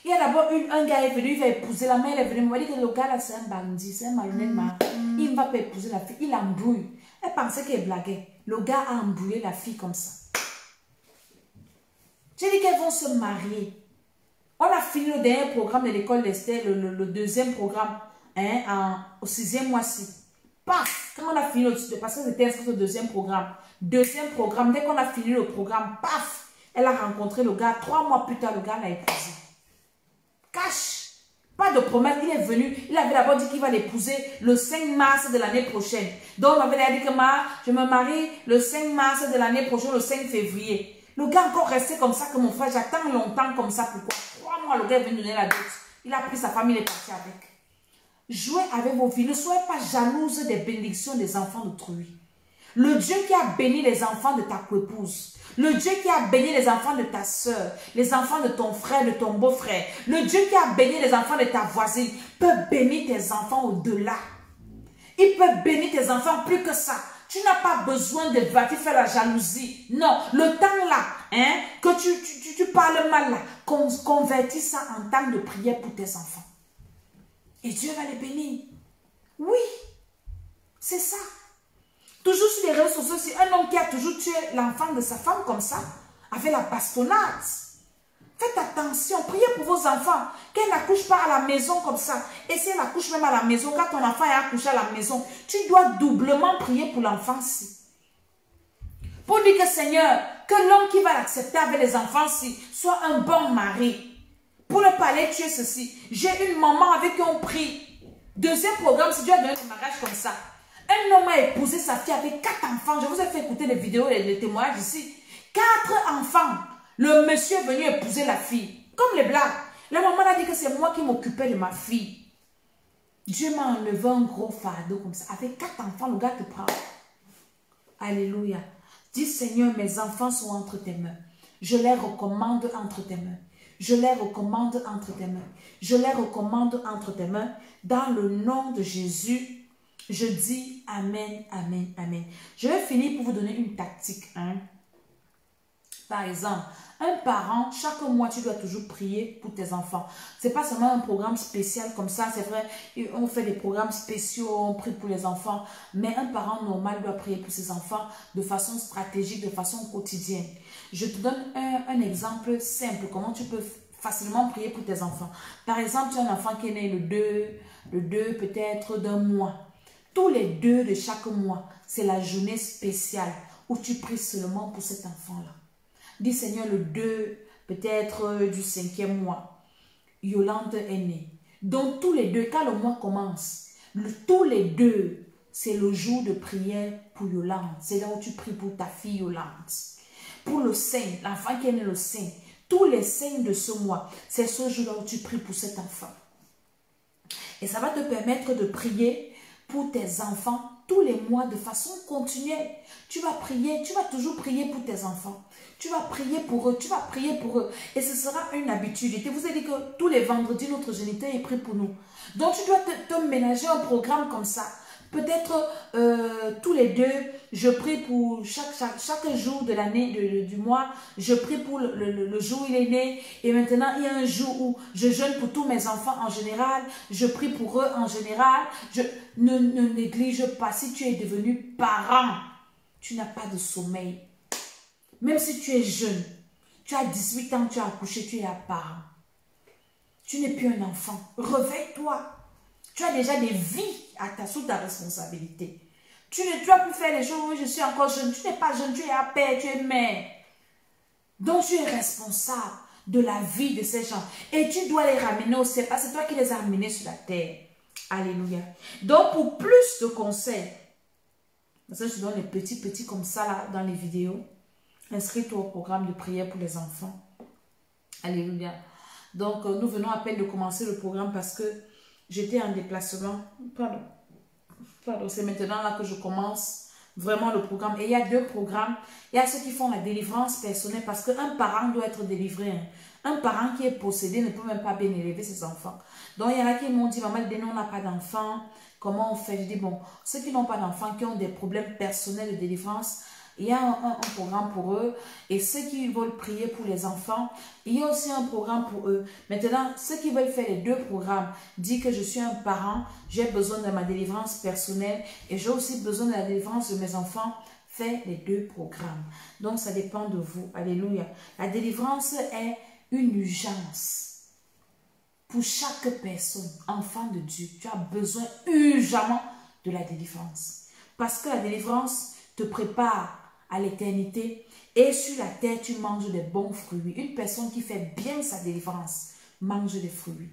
B: Il y a d'abord un gars est venu, il va épouser la mère, elle est venue me dire que le gars là c'est un bandit, c'est un marionnette. Il ne va pas épouser la fille, il embrouille. Elle pensait qu'elle blaguait. Le gars a embrouillé la fille comme ça. J'ai dit qu'elles vont se marier. On a fini le dernier programme de l'école d'Esther, le 2e programme, au 6e mois-ci. Paf! Quand on a fini, parce que c'était inscrit au 2e programme. 2e programme, dès qu'on a fini le programme, paf! Elle a rencontré le gars. 3 mois plus tard, le gars l'a épousé. Cash! Pas de promesse, il est venu. Il avait d'abord dit qu'il va l'épouser le 5 mars de l'année prochaine. Donc, on m'avait dit que je me marie le 5 mars de l'année prochaine, le 5 février. Le gars encore resté comme ça que mon frère, j'attends longtemps comme ça. Pourquoi? 3 mois, le gars est venu donner la dot. Il a pris sa femme, il est parti avec. Jouez avec vos filles. Ne soyez pas jalouse des bénédictions des enfants d'autrui. Le Dieu qui a béni les enfants de ta coépouse, le Dieu qui a béni les enfants de ta soeur, les enfants de ton frère, de ton beau-frère, le Dieu qui a béni les enfants de ta voisine, peut bénir tes enfants au-delà. Il peut bénir tes enfants plus que ça. Tu n'as pas besoin de faire la jalousie. Non, le temps là, que tu parles mal là, convertis ça en temps de prière pour tes enfants. Et Dieu va les bénir. Oui, c'est ça. Toujours sur les réseaux sociaux, c'est un homme qui a toujours tué l'enfant de sa femme comme ça, avec la bastonnade. Faites attention, priez pour vos enfants, qu'elle n'accouche pas à la maison comme ça. Et si elle accouche même à la maison, quand ton enfant est accouché à la maison, tu dois doublement prier pour l'enfant-ci. Pour dire que Seigneur, que l'homme qui va l'accepter avec les enfants-ci soit un bon mari. Pour ne pas les tuer ceci, j'ai une maman avec qui on prie. 2e programme, si Dieu a donné un mariage comme ça. Un homme a épousé sa fille avec 4 enfants. Je vous ai fait écouter les vidéos et les témoignages ici. 4 enfants. Le monsieur est venu épouser la fille. Comme les blagues. La maman a dit que c'est moi qui m'occupais de ma fille. Dieu m'a enlevé un gros fardeau comme ça. Avec 4 enfants, le gars te prend. Alléluia. Dis Seigneur, mes enfants sont entre tes mains. Je les recommande entre tes mains. Je les recommande entre tes mains. Je les recommande entre tes mains. Dans le nom de Jésus, je dis Amen, Amen, Amen. Je vais finir pour vous donner une tactique. Par exemple, un parent, chaque mois, tu dois toujours prier pour tes enfants. Ce n'est pas seulement un programme spécial comme ça, c'est vrai, on fait des programmes spéciaux, on prie pour les enfants, mais un parent normal doit prier pour ses enfants de façon stratégique, de façon quotidienne. Je te donne un exemple simple, comment tu peux facilement prier pour tes enfants. Par exemple, tu as un enfant qui est né le 2 peut-être d'un mois. Tous les 2 de chaque mois, c'est la journée spéciale où tu pries seulement pour cet enfant-là. Dis Seigneur, le 2, peut-être du 5e mois, Yolande est née. Donc tous les 2, quand le mois commence, tous les 2, c'est le jour de prière pour Yolande. C'est là où tu pries pour ta fille Yolande. Pour le 5, l'enfant qui est né le 5, tous les 5 de ce mois, c'est ce jour-là où tu pries pour cet enfant. Et ça va te permettre de prier pour tes enfants tous les mois de façon continuelle. Tu vas prier, tu vas toujours prier pour tes enfants. Tu vas prier pour eux, tu vas prier pour eux. Et ce sera une habitude. Et je vous ai dit que tous les vendredis, notre géniteur est pris pour nous. Donc tu dois te ménager un programme comme ça. Peut-être tous les deux, je prie pour chaque jour de l'année, du mois, je prie pour le jour où il est né. Et maintenant, il y a un jour où je jeûne pour tous mes enfants en général. Je prie pour eux en général. Ne néglige pas. Si tu es devenu parent, tu n'as pas de sommeil. Même si tu es jeune, tu as 18 ans, tu as accouché, tu es un parent. Tu n'es plus un enfant. Réveille-toi. Tu as déjà des vies sous ta responsabilité. Tu as pu faire les choses, oui, je suis encore jeune. Tu n'es pas jeune, tu es à père, tu es mère. Donc tu es responsable de la vie de ces gens. Et tu dois les ramener au ciel parce que c'est toi qui les as ramenés sur la terre. Alléluia. Donc pour plus de conseils, parce que je donne les petits comme ça là, dans les vidéos, inscris-toi au programme de prière pour les enfants. Alléluia. Donc nous venons à peine de commencer le programme parce que j'étais en déplacement. Pardon, c'est maintenant là que je commence vraiment le programme. Et il y a deux programmes. Il y a ceux qui font la délivrance personnelle parce qu'un parent doit être délivré. Un parent qui est possédé ne peut même pas bien élever ses enfants. Donc il y en a qui m'ont dit, maman, nous on n'a pas d'enfants. Comment on fait? Je dis, bon, ceux qui n'ont pas d'enfants, qui ont des problèmes personnels de délivrance, il y a un programme pour eux. Et ceux qui veulent prier pour les enfants, il y a aussi un programme pour eux. Maintenant, ceux qui veulent faire les deux programmes, disent que je suis un parent, j'ai besoin de ma délivrance personnelle et j'ai aussi besoin de la délivrance de mes enfants. Fais les deux programmes. Donc, ça dépend de vous. Alléluia. La délivrance est une urgence. Pour chaque personne, enfant de Dieu, tu as besoin urgemment de la délivrance. Parce que la délivrance te prépare à l'éternité et sur la terre, tu manges des bons fruits. Une personne qui fait bien sa délivrance mange des fruits.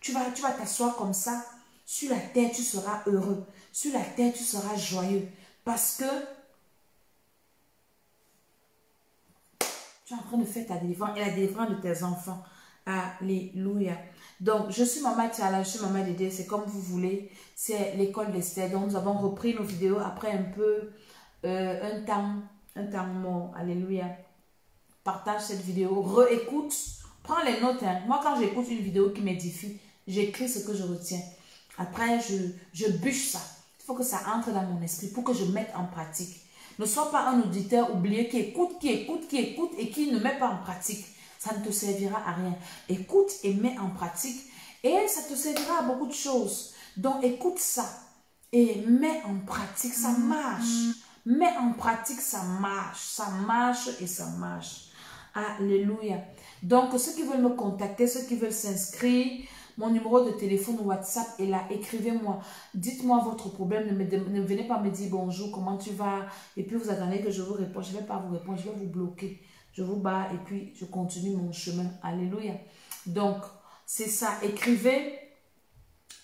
B: Tu vas t'asseoir comme ça. Sur la terre, tu seras heureux. Sur la terre, tu seras joyeux. Parce que tu es en train de faire ta délivrance et la délivrance de tes enfants. Alléluia. Donc, je suis Maman Tchala, je suis Maman Dédé, c'est comme vous voulez. C'est l'école d'Esther. Donc, nous avons repris nos vidéos après un peu, un temps mort. Alléluia. Partage cette vidéo, réécoute, prends les notes. Hein. Moi, quand j'écoute une vidéo qui m'édifie, j'écris ce que je retiens. Après, je bûche ça. Il faut que ça entre dans mon esprit pour que je mette en pratique. Ne sois pas un auditeur oublié qui écoute et qui ne met pas en pratique. Ça ne te servira à rien. Écoute et mets en pratique et ça te servira à beaucoup de choses. Donc, écoute ça et mets en pratique. Ça marche. Mets en pratique, ça marche. Ça marche et ça marche. Alléluia. Donc, ceux qui veulent me contacter, ceux qui veulent s'inscrire, mon numéro de téléphone WhatsApp est là. Écrivez-moi. Dites-moi votre problème. Ne venez pas me dire bonjour, comment tu vas? Et puis, vous attendez que je vous réponde. Je ne vais pas vous répondre. Je vais vous bloquer. Je vous bats et puis je continue mon chemin. Alléluia. Donc, c'est ça. Écrivez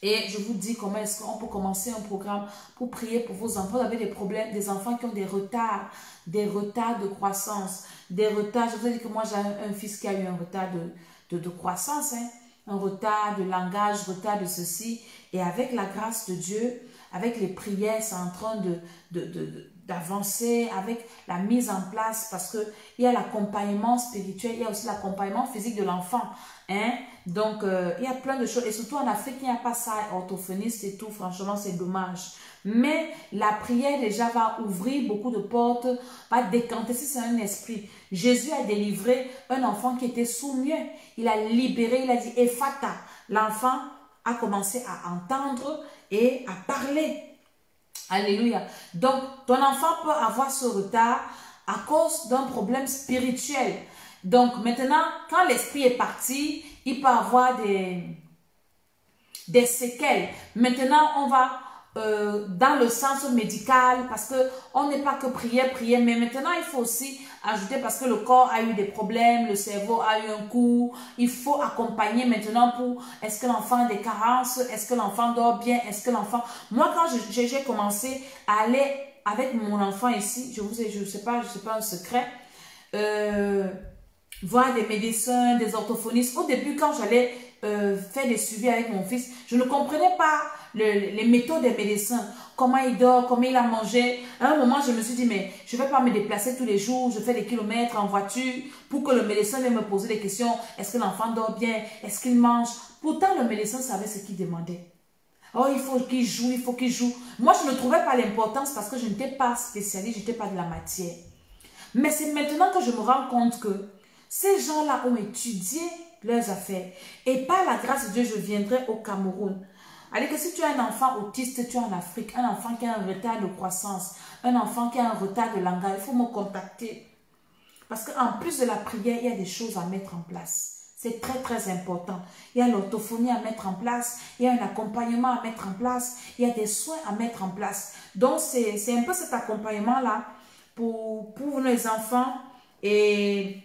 B: et je vous dis comment est-ce qu'on peut commencer un programme pour prier pour vos enfants. Vous avez des problèmes, des enfants qui ont des retards de croissance, des retards. Je vous ai dit que moi, j'ai un fils qui a eu un retard de croissance, hein, un retard de langage, retard de ceci. Et avec la grâce de Dieu, avec les prières, c'est en train d'avancer avec la mise en place parce que il y a l'accompagnement spirituel, il y a aussi l'accompagnement physique de l'enfant. Hein? Donc, il y a plein de choses. Et surtout en Afrique, il n'y a pas ça, orthophoniste et tout. Franchement, c'est dommage. Mais la prière déjà va ouvrir beaucoup de portes, va décanter. Si c'est un esprit. Jésus a délivré un enfant qui était sourd-muet. Il a libéré, il a dit Ephata. L'enfant a commencé à entendre et à parler. Alléluia. Donc, ton enfant peut avoir ce retard à cause d'un problème spirituel. Donc, maintenant, quand l'esprit est parti, il peut avoir des séquelles. Maintenant, on va dans le sens médical parce qu'on n'est pas que prier, mais maintenant, il faut aussi ajouter parce que le corps a eu des problèmes, le cerveau a eu un coup. Il faut accompagner maintenant pour est-ce que l'enfant a des carences, est-ce que l'enfant dort bien, est-ce que l'enfant... Moi, quand j'ai commencé à aller avec mon enfant ici, je sais pas un secret, voir des médecins, des orthophonistes. Au début, quand j'allais faire des suivis avec mon fils, je ne comprenais pas les méthodes des médecins, comment il dort, comment il a mangé. À un moment, je me suis dit, mais je ne vais pas me déplacer tous les jours, je fais des kilomètres en voiture pour que le médecin vienne me poser des questions. Est-ce que l'enfant dort bien? Est-ce qu'il mange? Pourtant, le médecin savait ce qu'il demandait. Oh, il faut qu'il joue, il faut qu'il joue. Moi, je ne trouvais pas l'importance parce que je n'étais pas spécialiste, je n'étais pas de la matière. Mais c'est maintenant que je me rends compte que ces gens-là ont étudié leurs affaires. Et par la grâce de Dieu, je viendrai au Cameroun. Allez, que si tu as un enfant autiste, tu es en Afrique, un enfant qui a un retard de croissance, un enfant qui a un retard de langage, il faut me contacter. Parce qu'en plus de la prière, il y a des choses à mettre en place. C'est très, très important. Il y a l'orthophonie à mettre en place. Il y a un accompagnement à mettre en place. Il y a des soins à mettre en place. Donc, c'est un peu cet accompagnement-là pour les enfants. Et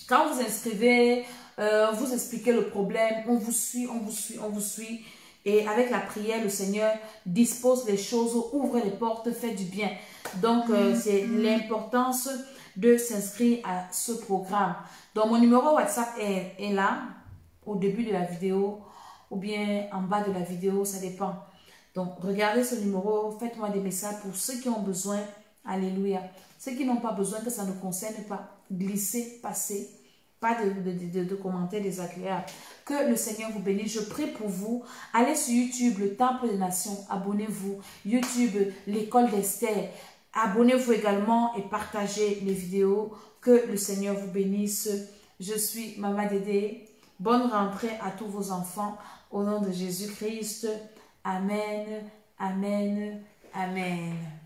B: quand vous inscrivez, vous expliquez le problème, on vous suit, on vous suit, on vous suit. Et avec la prière, le Seigneur dispose les choses, ouvre les portes, fait du bien. Donc, c'est l'importance de s'inscrire à ce programme. Donc, mon numéro WhatsApp est là, au début de la vidéo, ou bien en bas de la vidéo, ça dépend. Donc, regardez ce numéro, faites-moi des messages pour ceux qui ont besoin. Alléluia. Ceux qui n'ont pas besoin, que ça ne concerne pas, glissez, passez. Pas de commentaires désagréables. Que le Seigneur vous bénisse. Je prie pour vous. Allez sur YouTube, le Temple des Nations. Abonnez-vous. YouTube, l'école d'Esther. Abonnez-vous également et partagez les vidéos. Que le Seigneur vous bénisse. Je suis Maman Dédé. Bonne rentrée à tous vos enfants. Au nom de Jésus-Christ. Amen. Amen. Amen.